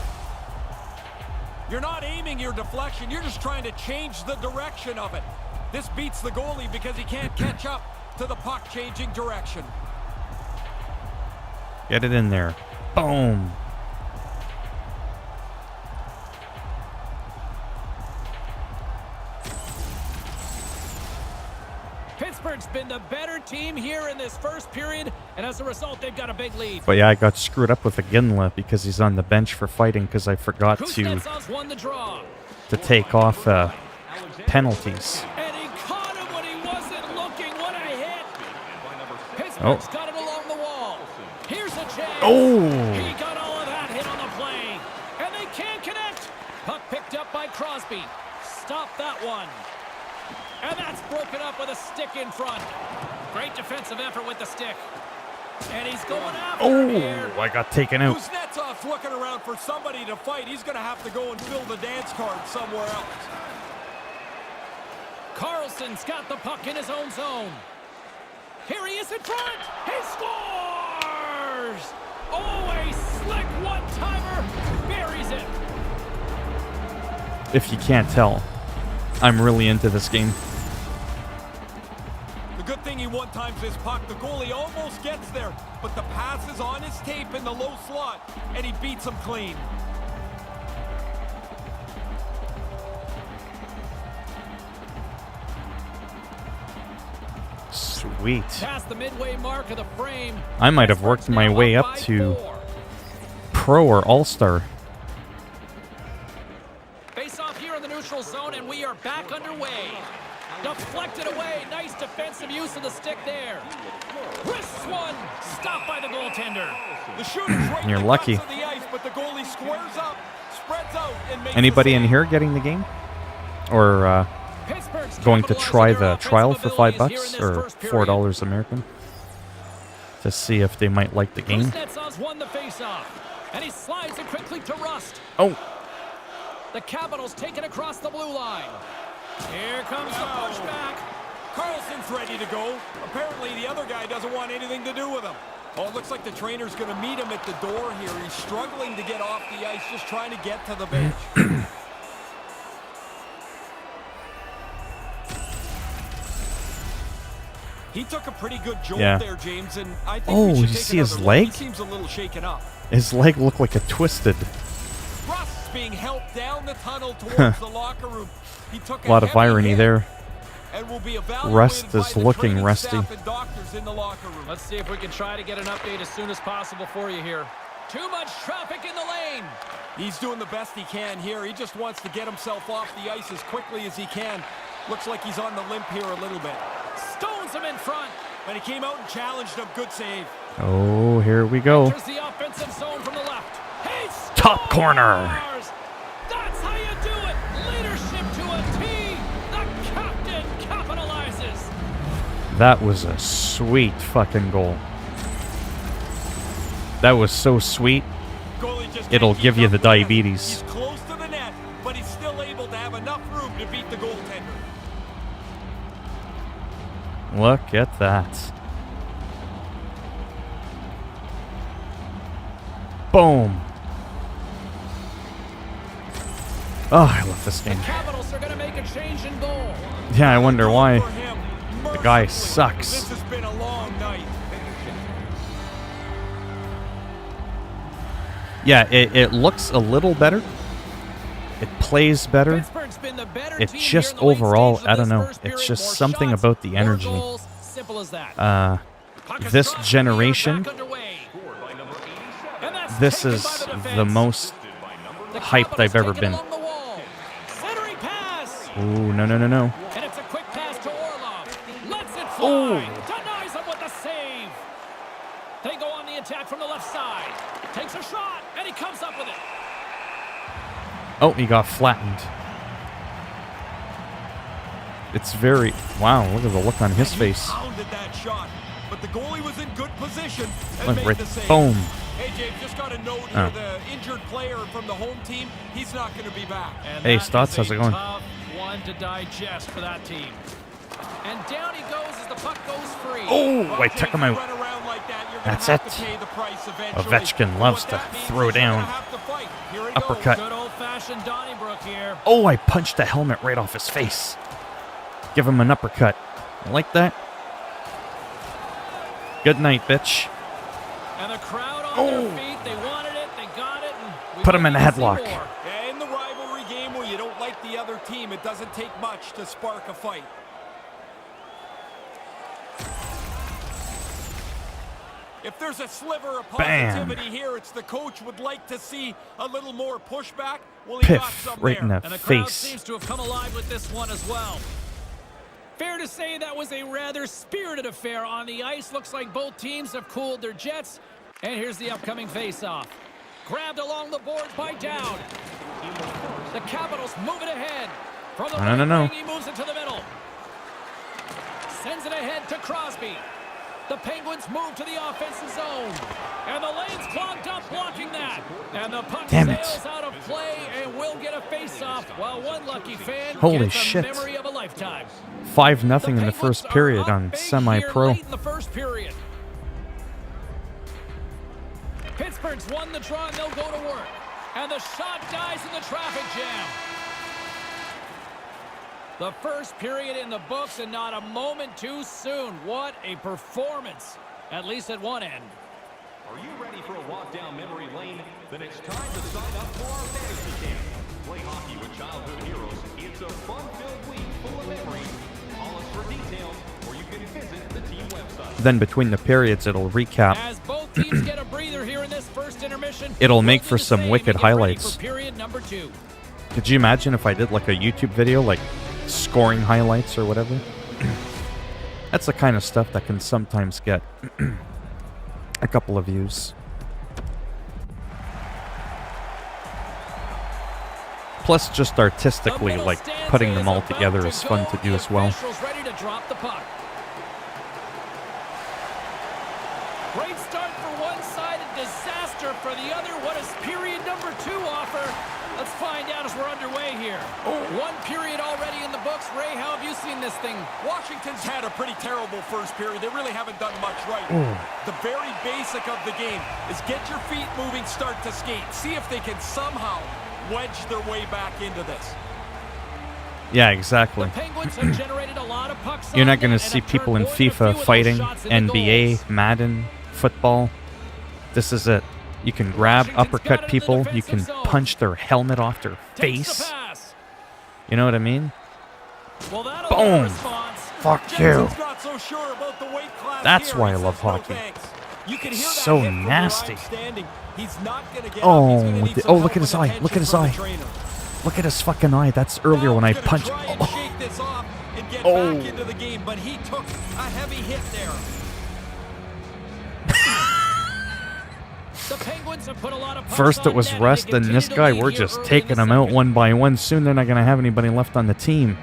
You're not aiming your deflection, you're just trying to change the direction of it. This beats the goalie because he can't catch up to the puck changing direction. Get it in there. Boom. Pittsburgh's been the better team here in this first period, and as a result, they've got a big lead. But yeah, I got screwed up with Iginla because he's on the bench for fighting because I forgot to take off penalties. And he caught him when he wasn't looking. What a hit! Pittsburgh's got it along the wall. Here's a chance. Oh! He got all of that hit on the plane, and they can't connect. Puck picked up by Crosby. Stop that one. And that's broken up with a stick in front. Great defensive effort with the stick. And he's going after him here. I got taken out. Kuznetsov's looking around for somebody to fight. He's going to have to go and fill the dance card somewhere else. Carlson's got the puck in his own zone. Here he is in front. He scores! Oh, a slick one-timer. Buries it. If you can't tell, I'm really into this game. The good thing he one-times his puck. The goalie almost gets there, but the pass is on his tape in the low slot, and he beats him clean. Sweet. Past the midway mark of the frame. I might have worked my way up to Pro or All-Star. Face off here in the neutral zone, and we are back underway. Deflected away. Nice defensive use of the stick there. Wrists one. Stopped by the goaltender. The shooter's right You're in the lucky. guts of the ice, but the goalie squares up, spreads out, and makes Anybody the in save. here getting the game? Or Pittsburgh's going to try capitalizing their the trial offensive for $5 abilities here in or this first period. $4 American? to see if they might like the game. Kuznetsov's won the face-off, and he slides it quickly to Rust. Oh, The Capitals take it across the blue line. Here comes the pushback. Carlson's ready to go. Apparently, the other guy doesn't want anything to do with him. Oh, it looks like the trainer's going to meet him at the door here. He's struggling to get off the ice, just trying to get to the bench. He took a pretty good jolt there, James, and I think we should you take see his another leg? look. He seems a little shaken up. his leg looked like a twisted. Rust's being helped down the tunnel towards the locker room. He took A lot of heavy irony hit there. and will be evaluated Rust by is the looking training rusty. staff and doctors in the locker room. Let's see if we can try to get an update as soon as possible for you here. Too much traffic in the lane. He's doing the best he can here. He just wants to get himself off the ice as quickly as he can. Looks like he's on the limp here a little bit. Stones him in front. And he came out and challenged him. Good save. Oh, here we go. Enters the offensive zone from the left. He Top corner. scores! That's how you do it. Leadership to a T. The captain capitalizes. That was a sweet fucking goal. That was so sweet. Goalie just It'll can't give keep you up the with him. diabetes. He's close to the net, but he's still able to have enough room to beat the goaltender. Look at that. Boom. Oh, I love this The game. Capitals are going to make a change in goal. Yeah, I wonder why. For him, The guy mercifully, sucks. This has been a long night. Yeah, it looks a little better. It plays better. Pittsburgh's been the better It's team just here in the late overall, stages of I don't this know. first It's period. just More something shots, about the more energy. goals. Simple as that. Puck is This dropped, generation, back underway. And that's this taken is by the the defense. most The hyped Capitals I've ever take it been. along the wall. Centering pass. Ooh, no, no, no, no. And it's a quick pass to Orlov. Lets it fly. Ooh. Denies him with the save. They go on the attack from the left side. Takes a shot, and he comes up with it. Oh, he got flattened. It's very... Wow, look at the look on his He face. pounded that shot, but the goalie was in good position and Look, made right, the save. boom. Hey, Jake, just got a note Oh. here. The injured player from the home team, he's not going to be back. And Hey, that Stotts, is how's a it going? tough one to digest for that team. And down he goes as the puck goes free. Oh, I took him out. Run around like that, you're gonna That's have it. to pay the price eventually. Ovechkin But loves what to that means throw is you're down. gonna have to fight. Here he Uppercut. Good old-fashioned Donnybrook here. Oh, I punched the helmet right off his face. Give him an uppercut. You like that? Good night, bitch. And the crowd on Oh. their feet. They wanted it. They got it. And we Put him in might a need to see headlock. more. Yeah, in the rivalry game where you don't like the other team, it doesn't take much to spark a fight. If there's a sliver of Bam. positivity here, it's the coach would like to see a little more pushback. Well, he got Piff some right in there. the And the crowd face. seems to have come alive with this one as well. Fair to say that was a rather spirited affair on the ice. Looks like both teams have cooled their jets. And here's the upcoming face-off. Grabbed along the board by Dowd. The Capitals move it ahead. From the right No. wing, he moves it to the middle. Sends it ahead to Crosby. The Penguins move to the offensive zone. And the lane's clogged up blocking that. And the puck Damn it. sails out of play and will get a face-off while one lucky fan Holy gets a shit. memory of a lifetime. 5-0 in the Penguins first are period up on big semi-pro. here late in the first period. Pittsburgh's won the draw and they'll go to work. And the shot dies in the traffic jam. The first period in the books and not a moment too soon. What a performance, at least at one end. Are you ready for a walk down memory lane? Then it's time to sign up for our fantasy camp. Play hockey with childhood heroes. It's a fun-filled week full of memories. Call us for details, or you can visit the team website. Then between the periods, it'll recap. As both teams get a breather here in this first intermission, It'll make we'll for do the some same wicked and get ready highlights. for period number 2. Could you imagine if I did like a YouTube video, like scoring highlights or whatever? That's the kind of stuff that can sometimes get a couple of views. Plus, just artistically, like putting them all together is fun to do as well. Ready to drop the puck. Great start for one side and disaster for the other. What does period number 2 offer? Let's find out as we're underway here. One period already in the books. Ray, how have you seen this thing? Washington's had a pretty terrible first period. They really haven't done much right. The very basic of the game is get your feet moving, start to skate. See if they can somehow wedge their way back into this. Yeah, exactly. The Penguins have generated a lot of pucks. You're not going to see people in FIFA fighting, NBA, Madden, football. This is it. You can grab, uppercut people. You can punch their helmet off their face. You know what I mean? Boom! Fuck you. That's why I love hockey. It's so nasty. Oh, look at his eye. Look at his eye. Look at his fucking eye. That's earlier when I punched. Oh. But he took a heavy hit there. The Penguins have put a lot of First it was Rust, and this guy, we're just taking them out one by one. Soon they're not going to have anybody left on the team.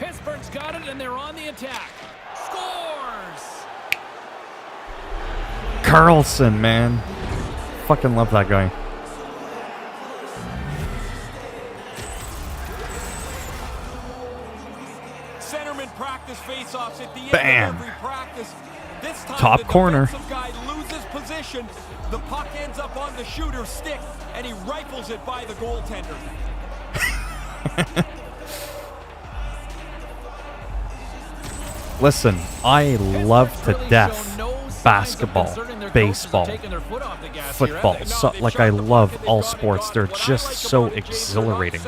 Pittsburgh's got it, and they're on the attack. Scores! Carlson, man. Fucking love that guy. Centerman practice face-offs at the end Bam. of every practice. This time Top the corner. defensive guy loses position. The puck ends up on the shooter's stick, and he rifles it by the goaltender. Listen, I love to death basketball, baseball, football. So, like, I love all sports. They're just so exhilarating.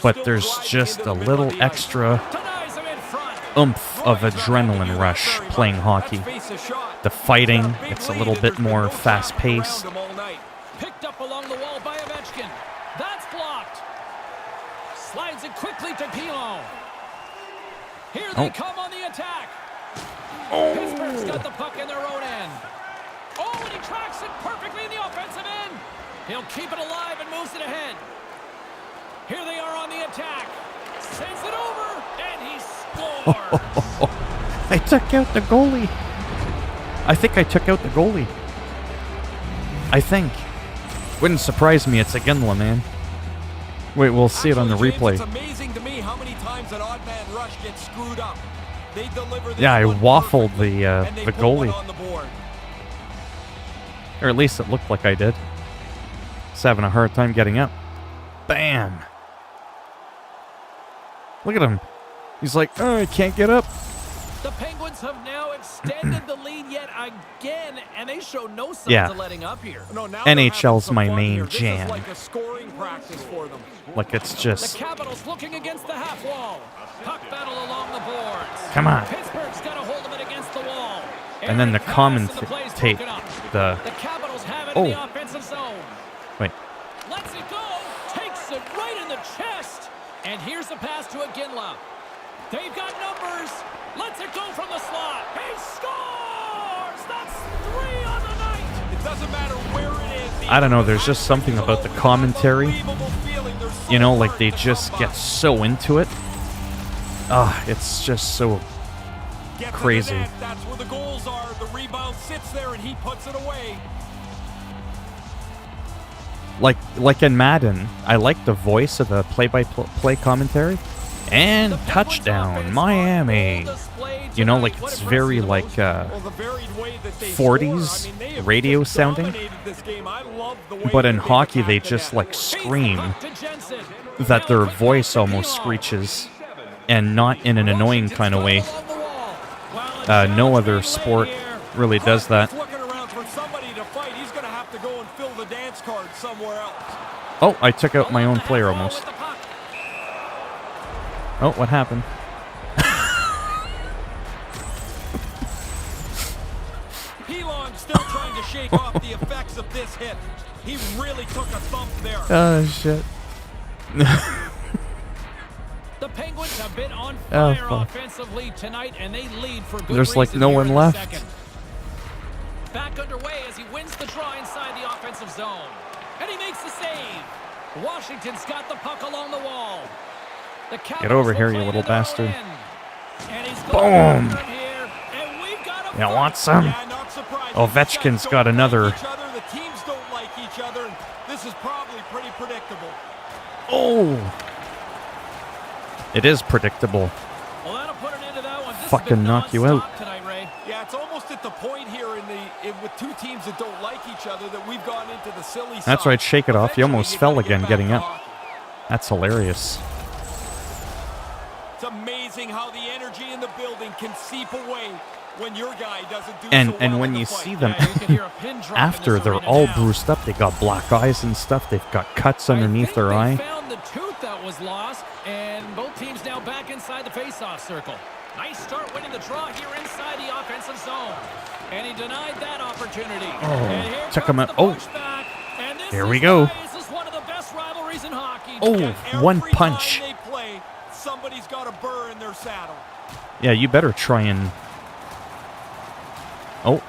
But there's just a little extra oomph of adrenaline rush playing hockey. The fighting, it's a little bit more fast-paced. Picked up along the wall by Ovechkin. That's blocked. Slides it quickly to Pilon. Here they come on the attack. Pittsburgh's got the puck in their own end. Oh, and he tracks it perfectly in the offensive end. He'll keep it alive and moves it ahead. Here they are on the attack. Sends it over, and he scores. I took out the goalie. I think I took out the goalie. I think. Wouldn't surprise me. It's Iginla, man. Wait, we'll see it on the replay. It's amazing to me how many times an odd man rush gets screwed up. They deliver this Yeah, I one waffled perfectly, the and they put one goalie. on the board. Or at least it looked like I did. Just having a hard time getting up. Bam! Look at him. He's like, oh, I can't get up. The Penguins have now extended the lead yet again, and they show no signs of letting up here. No, now they're NHL's having my some fun main here. This jam. is like a scoring practice for them. Like it's The just, Capitals looking against the half wall. Puck battle along the boards. come on. Pittsburgh's got a hold of it against the wall. And then the Eric pass, commentate, and the play's broken up. the, The Capitals have it in the offensive zone. wait. Lets it go. Takes it right in the chest. And here's the pass to Iginla. They've got numbers. Lets it go from the slot. He scores! That's 3 on the night. It doesn't matter where it is. I don't know, there's just something about the commentary. You know, like they just get so into it. It's just so crazy. That's where the goals are. The rebound sits there and he puts it away. Like in Madden, I like the voice of the play-by-play commentary. And touchdown, Miami. You know, like it's very like 40s radio sounding. But in hockey, they just like scream that their voice almost screeches, and not in an annoying kind of way. No other sport really does that. Oh, I took out my own player almost. Oh, what happened? Pilon still trying to shake off the effects of this hit. He really took a thump there. Oh, shit. The Penguins have been on fire fuck. offensively tonight, and they lead for good There's like reason no here one in the left. second. Back underway as he wins the draw inside the offensive zone. And he makes the save. Washington's got the puck along the wall. Get over here, you little bastard. And he's Boom. here, and we've got a You want some? Yeah, not surprising. Ovechkin's These guys got don't another. like each other, the teams don't like each other. And this is probably pretty predictable. Oh! It is predictable. Well, that'll put an end to that one. This has Fucking been knock you out. nonstop tonight, Ray. Yeah, it's almost at the point here with two teams that don't like each other that we've gone into the silly side. That's right, shake it off. You almost Eventually, fell gotta get again back getting to up. hockey. That's hilarious. It's amazing how the energy in the building can seep away when your guy doesn't do And so well when in the you fight. see them Yeah, you can hear a pin drop in after, this they're arena all now. bruised up. They got black eyes and stuff. They've got cuts underneath their I eye. think they found the tooth that was lost, and both teams now back inside the face-off circle. Nice start winning the draw here inside the offensive zone. And he denied that opportunity. And here took comes him out. the Oh. pushback. And this Here we is go. why This is one of the best rivalries in hockey. Oh, Every one time punch. they play, somebody's got a burr in their saddle. Yeah, you better try and... Oh,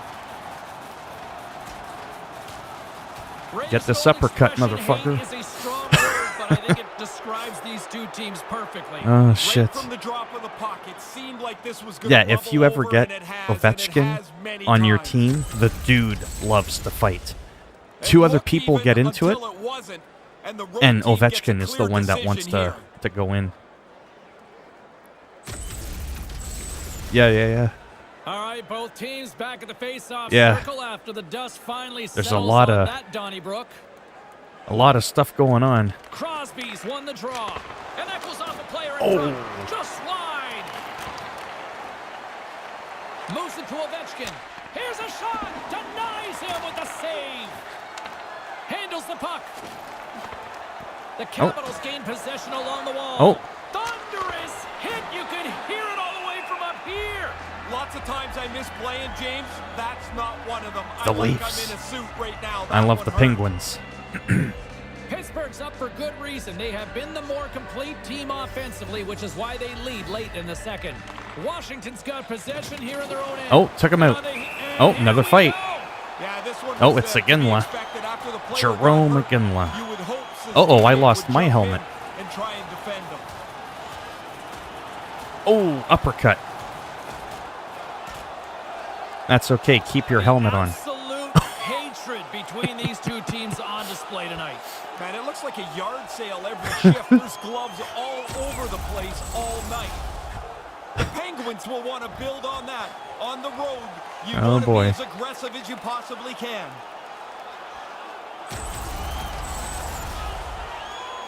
get this Raised uppercut, expression motherfucker. hate is a strong word, but I think it describes these two teams perfectly. oh Right shit. from the drop of the puck, it seemed like this was gonna Yeah, if you bubble ever over, get and it has, and it Ovechkin has many on your times. team, the dude loves to fight. It Two other looked people even get into it, until it wasn't, and the road and team gets a Ovechkin is the clear one that decision wants here. to go in. Yeah. All right, both teams back at the face-off Yeah. circle after the dust finally There's a settles lot on of- that, Donnybrook. A lot of stuff going on. Crosby's won the draw. And that goes off a player in Oh. front. Just wide. Moves it to Ovechkin. Here's a shot. Denies him with the save. Handles the puck. The Capitals gain possession along the wall. Oh. Thunderous hit. You could hear it all the way from up here. Lots of times I miss playing, James. That's not one of them. The I like Leafs. I'm in a suit right now. I That love one the hurt. Penguins. Pittsburgh's up for good reason. They have been the more complete team offensively, which is why they lead late in the second. Washington's got possession here in their own end. Oh, took him out. Oh, another fight. Yeah, this one Oh, was, it's to be Iginla. expected after the player Jerome got hurt. Iginla. You would hope Uh-oh, I Suzuki lost would my jump helmet. in and try and defend him. Oh, uppercut. That's okay. Keep your helmet on. Absolute hatred between these two teams on display tonight. Man, it looks like a yard sale every shift. There's gloves all over the place all night. The Penguins will want to build on that. On the road, you Oh, want to boy. be as aggressive as you possibly can.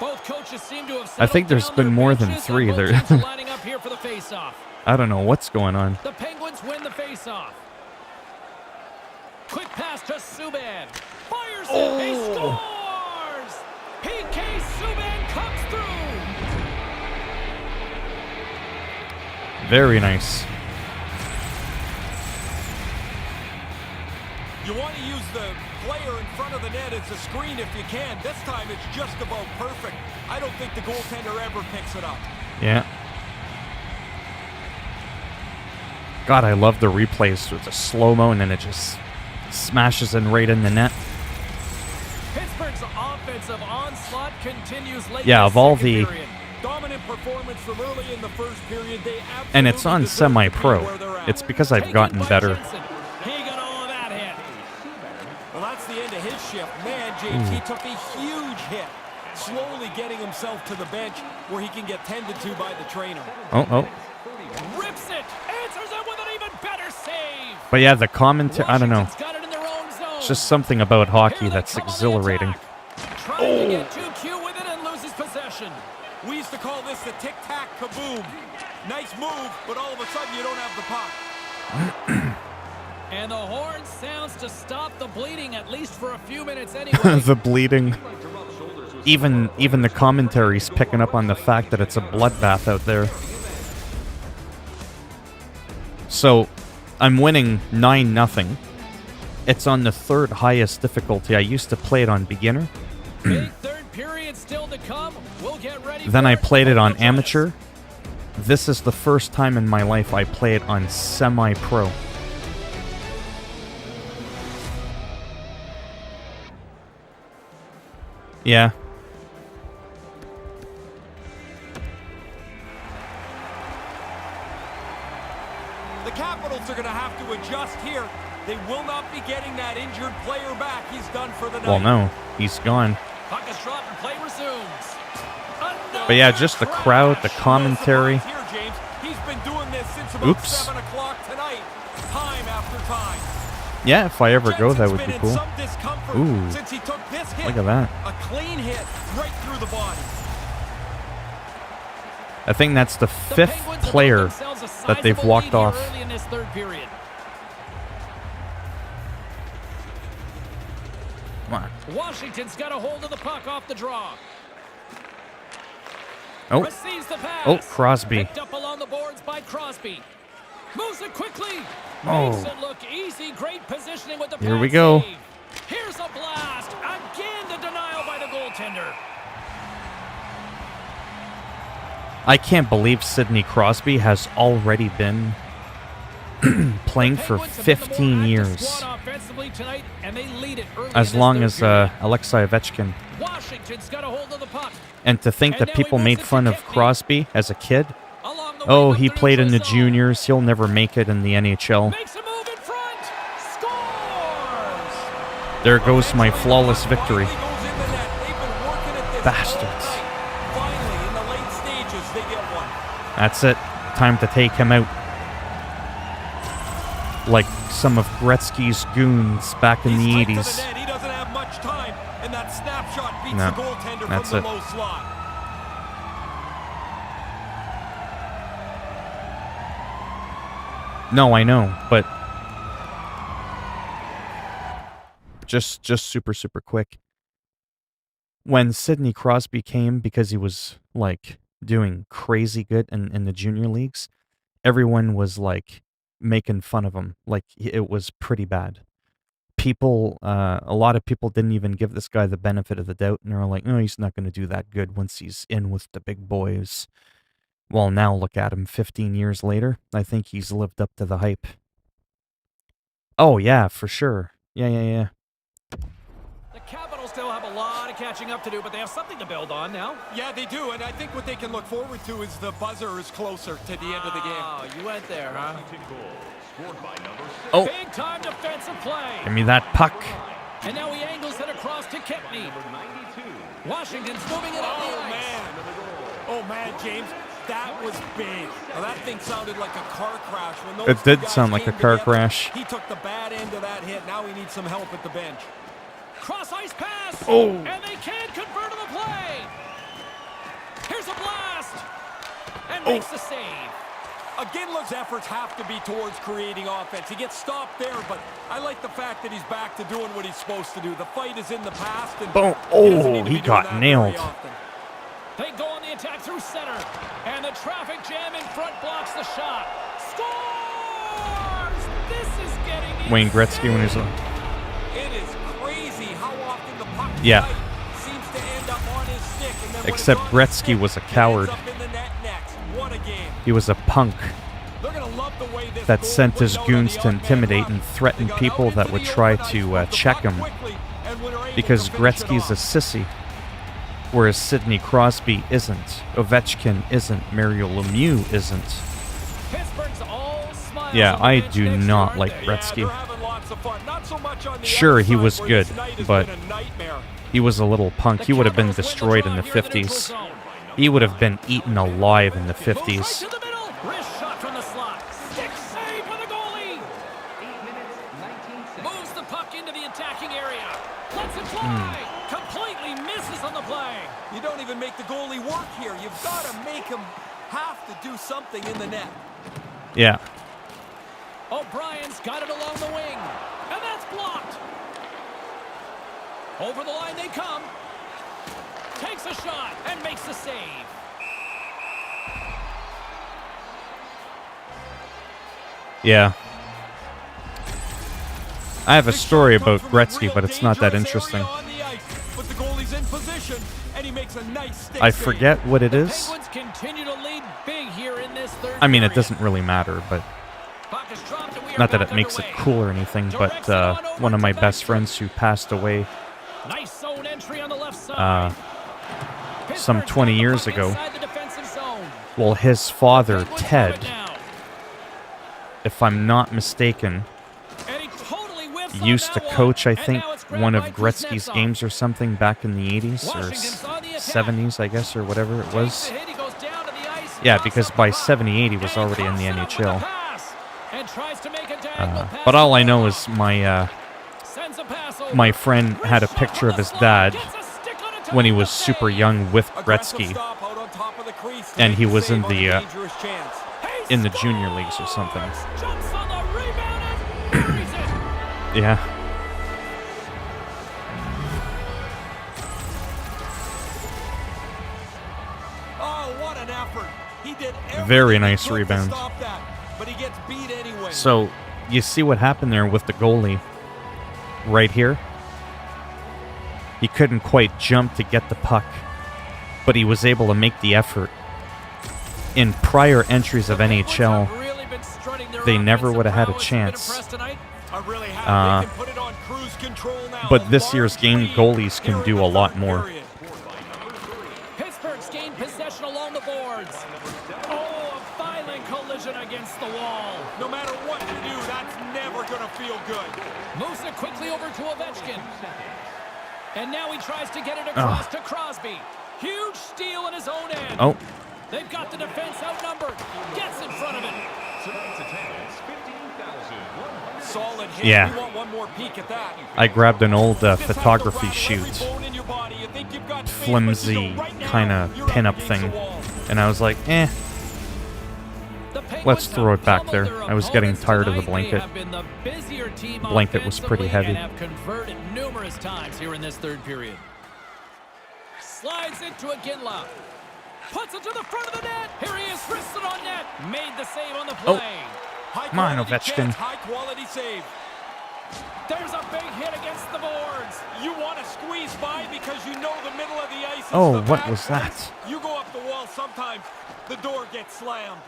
Both coaches seem to have I think there's settled been down more their than benches, three and both there. teams are lining up here for the face-off. I don't know what's going on. The Penguins win the face-off. Quick pass to Subban. Fires it. He scores! PK Subban comes through. Very nice. You want to use the player in front of the net as a screen if you can. This time it's just about perfect. I don't think the goaltender ever picks it up. Yeah. God, I love the replays with the slow-mo and then it just smashes in right in the net. Pittsburgh's offensive onslaught continues late Yeah, in of all second the- period. Dominant performance from early in the first period. They absolutely And it's on deserve to be semi-pro. where they're at. It's because I've Taken gotten by better. Jensen. He got all of that hit. Well, that's the end of his shift. Man, James, he took a huge hit. Slowly getting himself to the bench where he can get tended to by the trainer. Oh. Rips it. Answers it with an even better save. But yeah, the commentary, I don't know. Washington's got it in their own zone. It's just something about hockey Here they that's come on the exhilarating. attack. Trying to get too cute with it and loses possession. We used to call this the tic-tac kaboom. Nice move, but all of a sudden you don't have the puck. And the horn sounds to stop the bleeding, at least for a few minutes anyway. The bleeding. Even the commentary's picking up on the fact that it's a bloodbath out there. So, I'm winning 9-0. It's on the third highest difficulty. I used to play it on beginner. Big third period still to come. We'll get ready Then for I played it on Contest. amateur. This is the first time in my life I play it on semi-pro. Yeah. The Capitals are going to have to adjust here. They will not be getting that injured player back. He's done for the night. Well, no, he's gone. Puck is dropped and play resumes. But yeah, just the crowd, the commentary. Here, James. He's been doing this since about 7 o'clock tonight, time after time. Yeah, if I ever go, that would be cool. Ooh, Since he took this hit. look at that. A clean hit right through the body. I think that's the fifth player that they've walked off. Early in this third period. Come on. Washington's got a hold of the puck off the draw. Oh, Receives the pass. oh, Crosby. Picked up along the boards by Crosby. Moves it quickly. Oh. Makes it look easy. Great positioning with the Here pass we go. save. Here's a blast. Again, the denial by the goaltender. I can't believe Sidney Crosby has already been playing for 15 years. Tonight, and they lead it early As long as Alexei Ovechkin. Washington's got a hold of the puck. And to think that people made fun of Crosby as a kid. Along the Oh, wing he up the played in the neutral zone. juniors. He'll never make it in the NHL. Makes a move in front. Scores! There goes my flawless victory. Finally goes in the net. They've been working at this Bastards. all night. Finally, in the late stages, they get one. That's it. Time to take him out. Like some of Gretzky's goons back in the He's tight to 80s. the net. He doesn't have much time, and that snapshot beats No, the goaltender that's from the it. low slot. No, I know, but just super quick. When Sidney Crosby came because he was like doing crazy good in the junior leagues, everyone was like making fun of him. Like it was pretty bad. People, a lot of people didn't even give this guy the benefit of the doubt, and they were like, "Oh, he's not going to do that good once he's in with the big boys." Well, now look at him 15 years later. I think he's lived up to the hype. Oh, yeah, for sure. Yeah. The Capitals still have a lot of catching up to do, but they have something to build on now. Yeah, they do, and I think what they can look forward to is the buzzer is closer to the end of the game. Oh, you went there, huh? Scored by number 6. Oh, Big time defensive play. give me that puck. And now he angles it across to Kempney. Number 92. Washington's moving it up the Oh, ice. man. Oh, man, James. That was big. Now, that thing sounded like a car crash. When those It did two guys sound like came a car together, crash. He took the bad end of that hit. Now he needs some help at the bench. Cross ice pass. Oh. And they can't convert on the play. Here's a blast. And makes the save. Aginla's efforts have to be towards creating offense. He gets stopped there, but I like the fact that he's back to doing what he's supposed to do. The fight is in the past. And Boom. he doesn't need Oh, to he be doing got that very nailed. often. They go on the attack through center. And the traffic jam in front blocks the shot. Scores! This is getting Wayne Gretzky when he's It is crazy how often the puck Yeah. seems to end up on his stick. And then when Except it's on his Gretzky stick, was a it ends coward. up in the net next. What a game. He was a punk They're gonna love the way this that goal sent put his out on goons the to unmanned intimidate left. and They threaten got people out that into would the try open ice, to moved the check puck him. quickly, and were able because to finish it Gretzky's a off. sissy. Whereas Sidney Crosby isn't. Ovechkin isn't. Mario Lemieux isn't. Pittsburgh's all smiles Yeah, on the I bench do next not year, aren't like they? Gretzky. Yeah, they're having lots of fun. Not so much on the Sure, other he side, was where good, this night has but been a nightmare. he was a little punk. The He would have been Capitals win the destroyed in draw the here in neutral 50s. zone. He would have been eaten alive in the Moves right 50s. to the middle. Wrist shot from the slot. Stick save for the goalie. 8 minutes, 19 seconds. Moves the puck into the attacking area. Lets it fly. Completely misses on the play. You don't even make the goalie work here. You've got to make him have to do something in the net. Yeah. O'Brien's got it along the wing. And that's blocked. Over the line they come. Takes a shot and makes the save. Yeah. I have a story about Gretzky, but it's not that interesting. But the goalie's in position, and he makes a nice stick I save. forget what it The is. Penguins continue to lead big here in this third I mean, it period. doesn't really matter, but Puck is dropped and we are not that back it makes it underway. cool or anything, but one of my best friends who passed away Nice zone entry on the left side. some Pittsburgh's 20 got the years puck ago, inside the defensive zone. well, his father, Penguins have it Ted, now. if I'm not mistaken, And he totally whiffs on used to that coach, I one. think, And now it's grabbed one of by Gretzky's Kuznetsov. games or something back in the 80s or Washington's on the attack. 70s, I guess, or whatever it Takes was. the hit, he goes down to the ice, Yeah, drops because up by the puck, 78 he was and he already in the coughs it up with NHL. a pass, and tries to make a diagonal pass But all to I know Roma. is my Sends a pass over. my friend had a Wrist shot picture from of the his slot, dad gets a stick on it to when he make was the super save. young with Aggressive Gretzky stop out on top of the crease to and make he the was in save on the a dangerous chance. He in the junior leagues or something. scores! Jumps on the rebound and buries it. Yeah. Oh, what an effort. He did everything Very he nice could to rebound. stop that, but he gets beat anyway. So, you see what happened there with the goalie right here? He couldn't quite jump to get the puck, but he was able to make the effort. In prior entries of NHL, Really been strutting their they never offensive would have had a prowess. You've been chance. impressed tonight? I really have. They can put it on cruise control now. But this year's Large game, lead goalies can here in do the a lot third more. period. Pittsburgh's gained possession along the boards. Oh, a violent collision against the wall. No matter what you do, that's never going to feel good. Moves it quickly over to Ovechkin. And now he tries to get it across to Crosby. Huge steal in his own end. Oh, They've got the defense outnumbered. Gets in front of it. Tonight's attendance, 15,100. Solid hit. Yeah. We want one more peek at that. I grabbed an old This has to photography rattle shoot, every bone in your body. You think you've got space, but flimsy you don't. Right now, kind of you're up pin-up against thing, the wall. and I was like, eh, The Penguins let's throw have it back pummeled there. their I was getting opponents tired of the tonight. They blanket. have been the busier team Blanket was pretty offensively heavy. and have converted numerous times here in this third period. Slides it to Iginla. Puts it to the front of the net. Here he is, wrists it on net. Made the save on the play. High Come on, quality Ovechkin. chance, high quality save. There's a big hit against the boards. You want to squeeze by because you know the middle of the ice is Oh, the what bad was place. that? You go up the wall sometimes, the door gets slammed.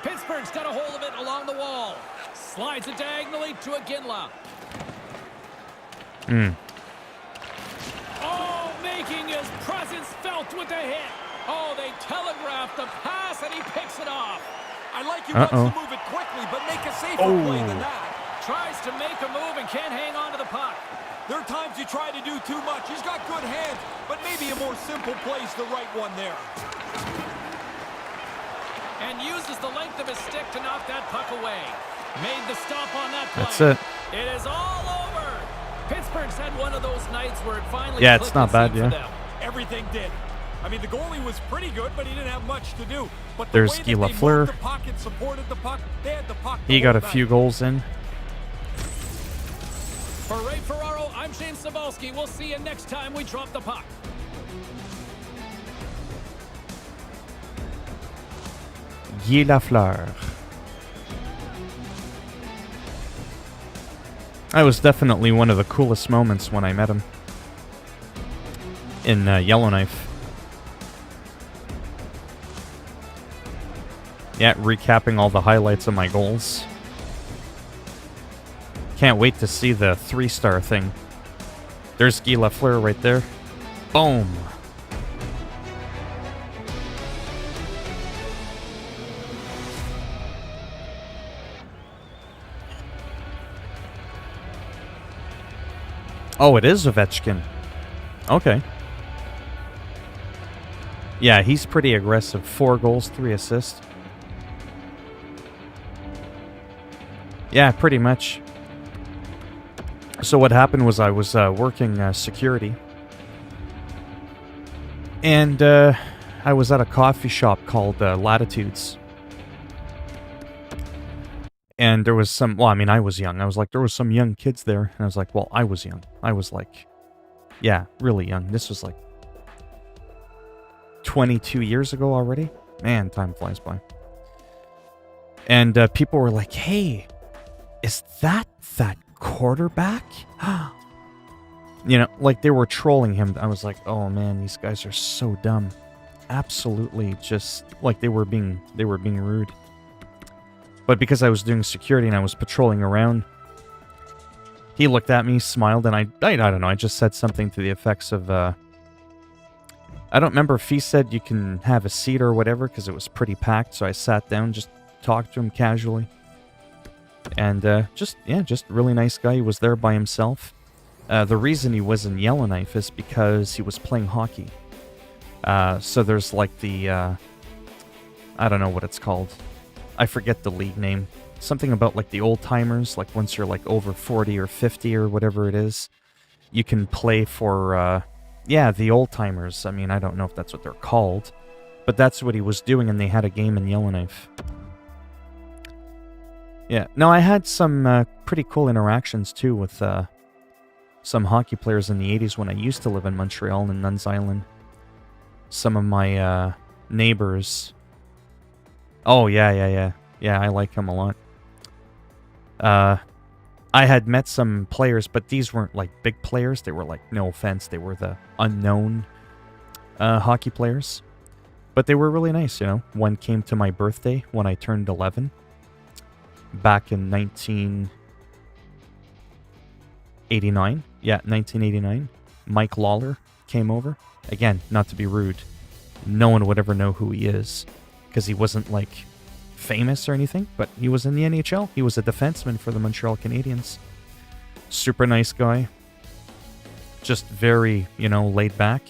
Pittsburgh's got a hold of it along the wall. Slides it diagonally to Iginla. Oh, making his presence felt with the hit. Oh, they telegraphed the pass and he picks it off. I like you wants to Uh-oh. move it quickly, but make a safer play than that. Tries to make a move and can't hang on to the puck. There are times you try to do too much. He's got good hands, but maybe a more simple play's the right one there. And uses the length of his stick to knock that puck away. Made the stop on that play. That's it. It is all over. Pittsburgh's had one of those nights where it finally Yeah, it's clicked, not it bad, seemed, yeah. for them. Everything did. I mean, the goalie was pretty good, but he didn't have much to do. But the There's way that Guy they moved Lafleur. the puck and supported the puck, they had the puck the He got a whole few night. goals in. For Ray Ferraro, I'm James Cebulski. We'll see you next time we drop the puck. Guy Lafleur. That was definitely one of the coolest moments when I met him in Yellowknife. Yeah, recapping all the highlights of my goals. Can't wait to see the 3-star thing. There's Guy Lafleur right there. Boom. Oh, it is Ovechkin. Okay. Yeah, he's pretty aggressive. 4 goals, 3 assists. Yeah, pretty much. So what happened was I was working security. And I was at a coffee shop called Latitudes. And there was some, well, I mean, I was young. I was like, there was some young kids there. And I was like, well, I was young. I was like, yeah, really young. This was like 22 years ago already. Man, time flies by. And people were like, hey, is that quarterback? You know, like they were trolling him. I was like, oh man, these guys are so dumb. Absolutely just like they were being rude. But because I was doing security and I was patrolling around, he looked at me, smiled, and I don't know, I just said something to the effects of, I don't remember if he said you can have a seat or whatever, because it was pretty packed, so I sat down, just talked to him casually. And just really nice guy. He was there by himself. The reason he was in Yellowknife is because he was playing hockey. So there's like the, I don't know what it's called. I forget the league name. Something about like the old timers, like once you're like over 40 or 50 or whatever it is, you can play for, the old timers. I mean, I don't know if that's what they're called, but that's what he was doing, and they had a game in Yellowknife. Yeah, no, I had some pretty cool interactions too with some hockey players in the 80s when I used to live in Montreal in Nuns Island. Some of my neighbors. Oh, yeah. Yeah, I like him a lot. I had met some players, but these weren't like big players. They were like, no offense, they were the unknown hockey players. But they were really nice, you know. One came to my birthday when I turned 11. Back in 1989. Yeah, 1989. Mike Lawler came over. Again, not to be rude. No one would ever know who he is, because he wasn't like famous or anything, but he was in the NHL. He was a defenseman for the Montreal Canadiens. Super nice guy. Just very, laid back.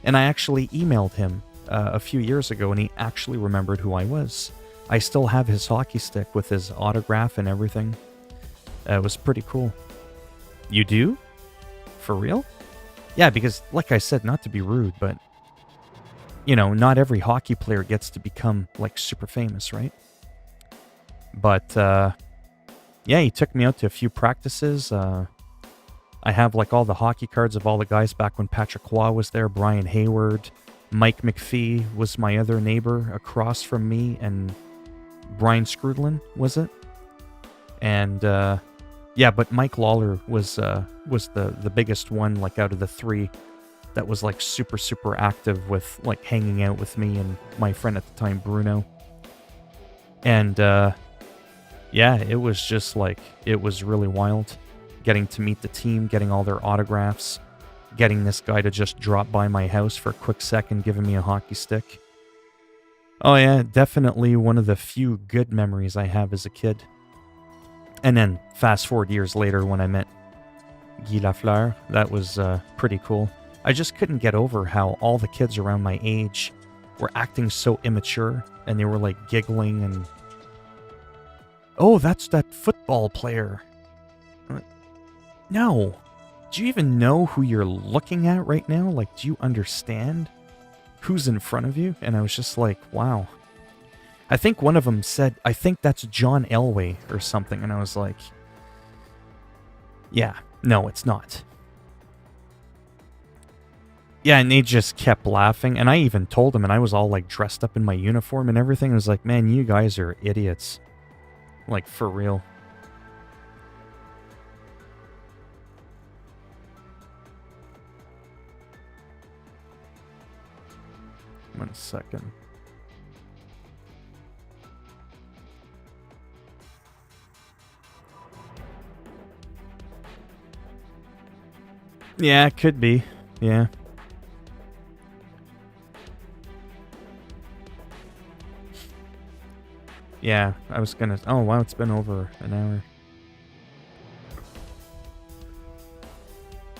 And I actually emailed him a few years ago, and he actually remembered who I was. I still have his hockey stick with his autograph and everything. It was pretty cool. You do? For real? Yeah, because, like I said, not to be rude, but, not every hockey player gets to become, like, super famous, right? But, he took me out to a few practices. I have, like, all the hockey cards of all the guys back when Patrick Waugh was there, Brian Hayward, Mike McPhee was my other neighbor across from me, and Brian Scrudlin, was it? And, but Mike Lawler was the biggest one, like, out of the three that was, like, super, super active with, like, hanging out with me and my friend at the time, Bruno. And, it was just, like, it was really wild. Getting to meet the team, getting all their autographs, getting this guy to just drop by my house for a quick second, giving me a hockey stick. Oh yeah, definitely one of the few good memories I have as a kid. And then, fast forward years later when I met Guy Lafleur, that was pretty cool. I just couldn't get over how all the kids around my age were acting so immature, and they were like giggling and... Oh, that's that football player. No. Do you even know who you're looking at right now? Like, do you understand who's in front of you? And I was just like, wow. I think one of them said, I think that's John Elway or something. And I was like, yeah, no, it's not. Yeah, and they just kept laughing. And I even told them, and I was all like dressed up in my uniform and everything. I was like, man, you guys are idiots. Like, for real. One second. Yeah, it could be. Yeah. Yeah, I was gonna... Oh, wow, it's been over an hour.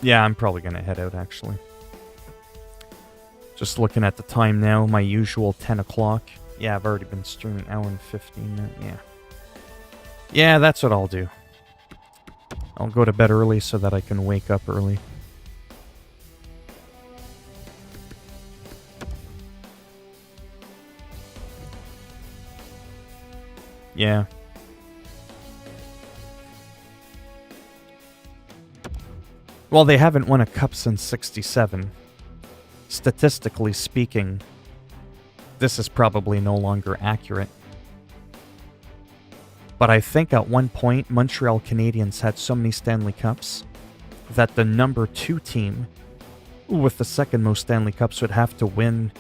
Yeah, I'm probably gonna head out, actually. Just looking at the time now, my usual 10 o'clock. Yeah, I've already been streaming an hour and 15 minutes. Yeah. Yeah, that's what I'll do. I'll go to bed early so that I can wake up early. Yeah. Well, they haven't won a cup since '67. Statistically speaking, this is probably no longer accurate. But I think at one point, Montreal Canadiens had so many Stanley Cups that the number 2 team with the second most Stanley Cups would have to win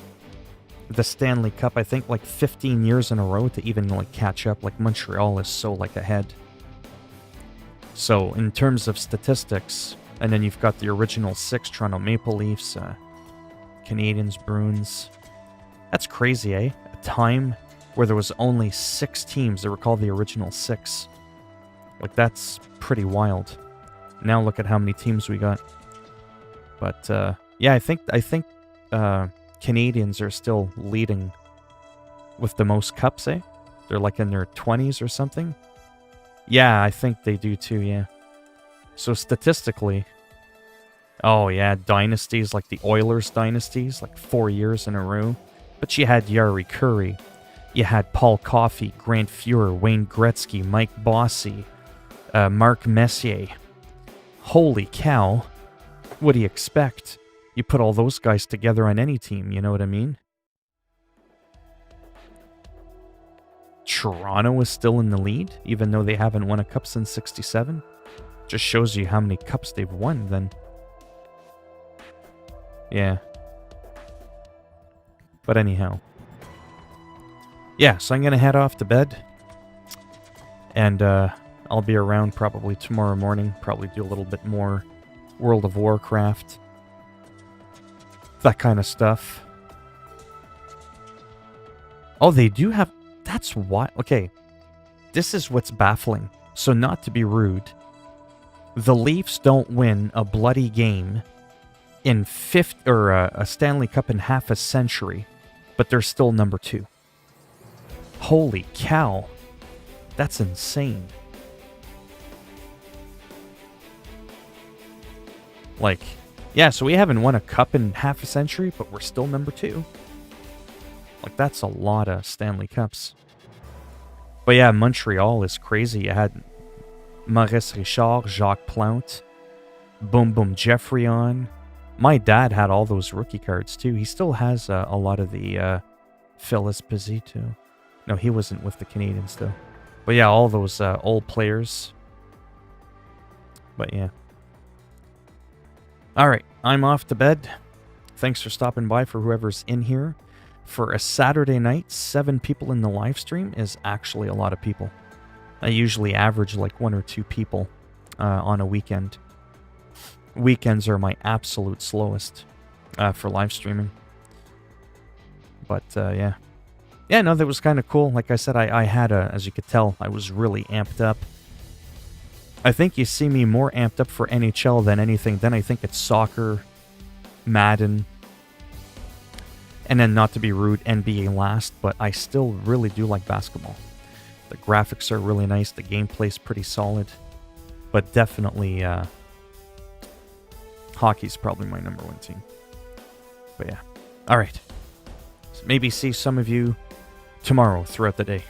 the Stanley Cup, I think, like 15 years in a row to even like catch up. Like, Montreal is so like ahead. So in terms of statistics, and then you've got the original 6 Toronto Maple Leafs, Canadiens, Bruins. That's crazy, eh? A time where there was only 6 teams. They were called the original 6. Like, that's pretty wild. Now look at how many teams we got. But yeah, I think Canadians are still leading with the most cups, eh? They're like in their 20s or something. Yeah, I think they do too, yeah. So statistically, oh yeah, dynasties like the Oilers dynasties, like 4 years in a row. But you had Yari Curry, you had Paul Coffey, Grant Fuhrer, Wayne Gretzky, Mike Bossy, Mark Messier. Holy cow. What do you expect? You put all those guys together on any team, you know what I mean? Toronto is still in the lead, even though they haven't won a cup since 67. Just shows you how many cups they've won, then. Yeah. But anyhow. Yeah, so I'm going to head off to bed. And I'll be around probably tomorrow morning. Probably do a little bit more World of Warcraft. That kind of stuff. Oh, they do have... That's why... Okay. This is what's baffling. So not to be rude, the Leafs don't win a bloody game in a Stanley Cup in half a century, but they're still number 2. Holy cow. That's insane. Like, yeah, so we haven't won a cup in half a century, but we're still number 2. Like, that's a lot of Stanley Cups. But yeah, Montreal is crazy. You had Maurice Richard, Jacques Plante, Boom Boom Geoffrion. My dad had all those rookie cards too. He still has a lot of the Phil Esposito. No, he wasn't with the Canadians though. But yeah, all those old players. But yeah. Alright, I'm off to bed. Thanks for stopping by for whoever's in here. For a Saturday night, 7 people in the live stream is actually a lot of people. I usually average like 1 or 2 people on a weekend. Weekends are my absolute slowest for live streaming. But yeah. Yeah, no, that was kind of cool. Like I said, I had as you could tell, I was really amped up. I think you see me more amped up for NHL than anything. Then I think it's soccer, Madden, and then not to be rude, NBA last, but I still really do like basketball. The graphics are really nice, the gameplay's pretty solid, but definitely hockey's probably my number 1 team. But yeah, alright. So maybe see some of you tomorrow throughout the day.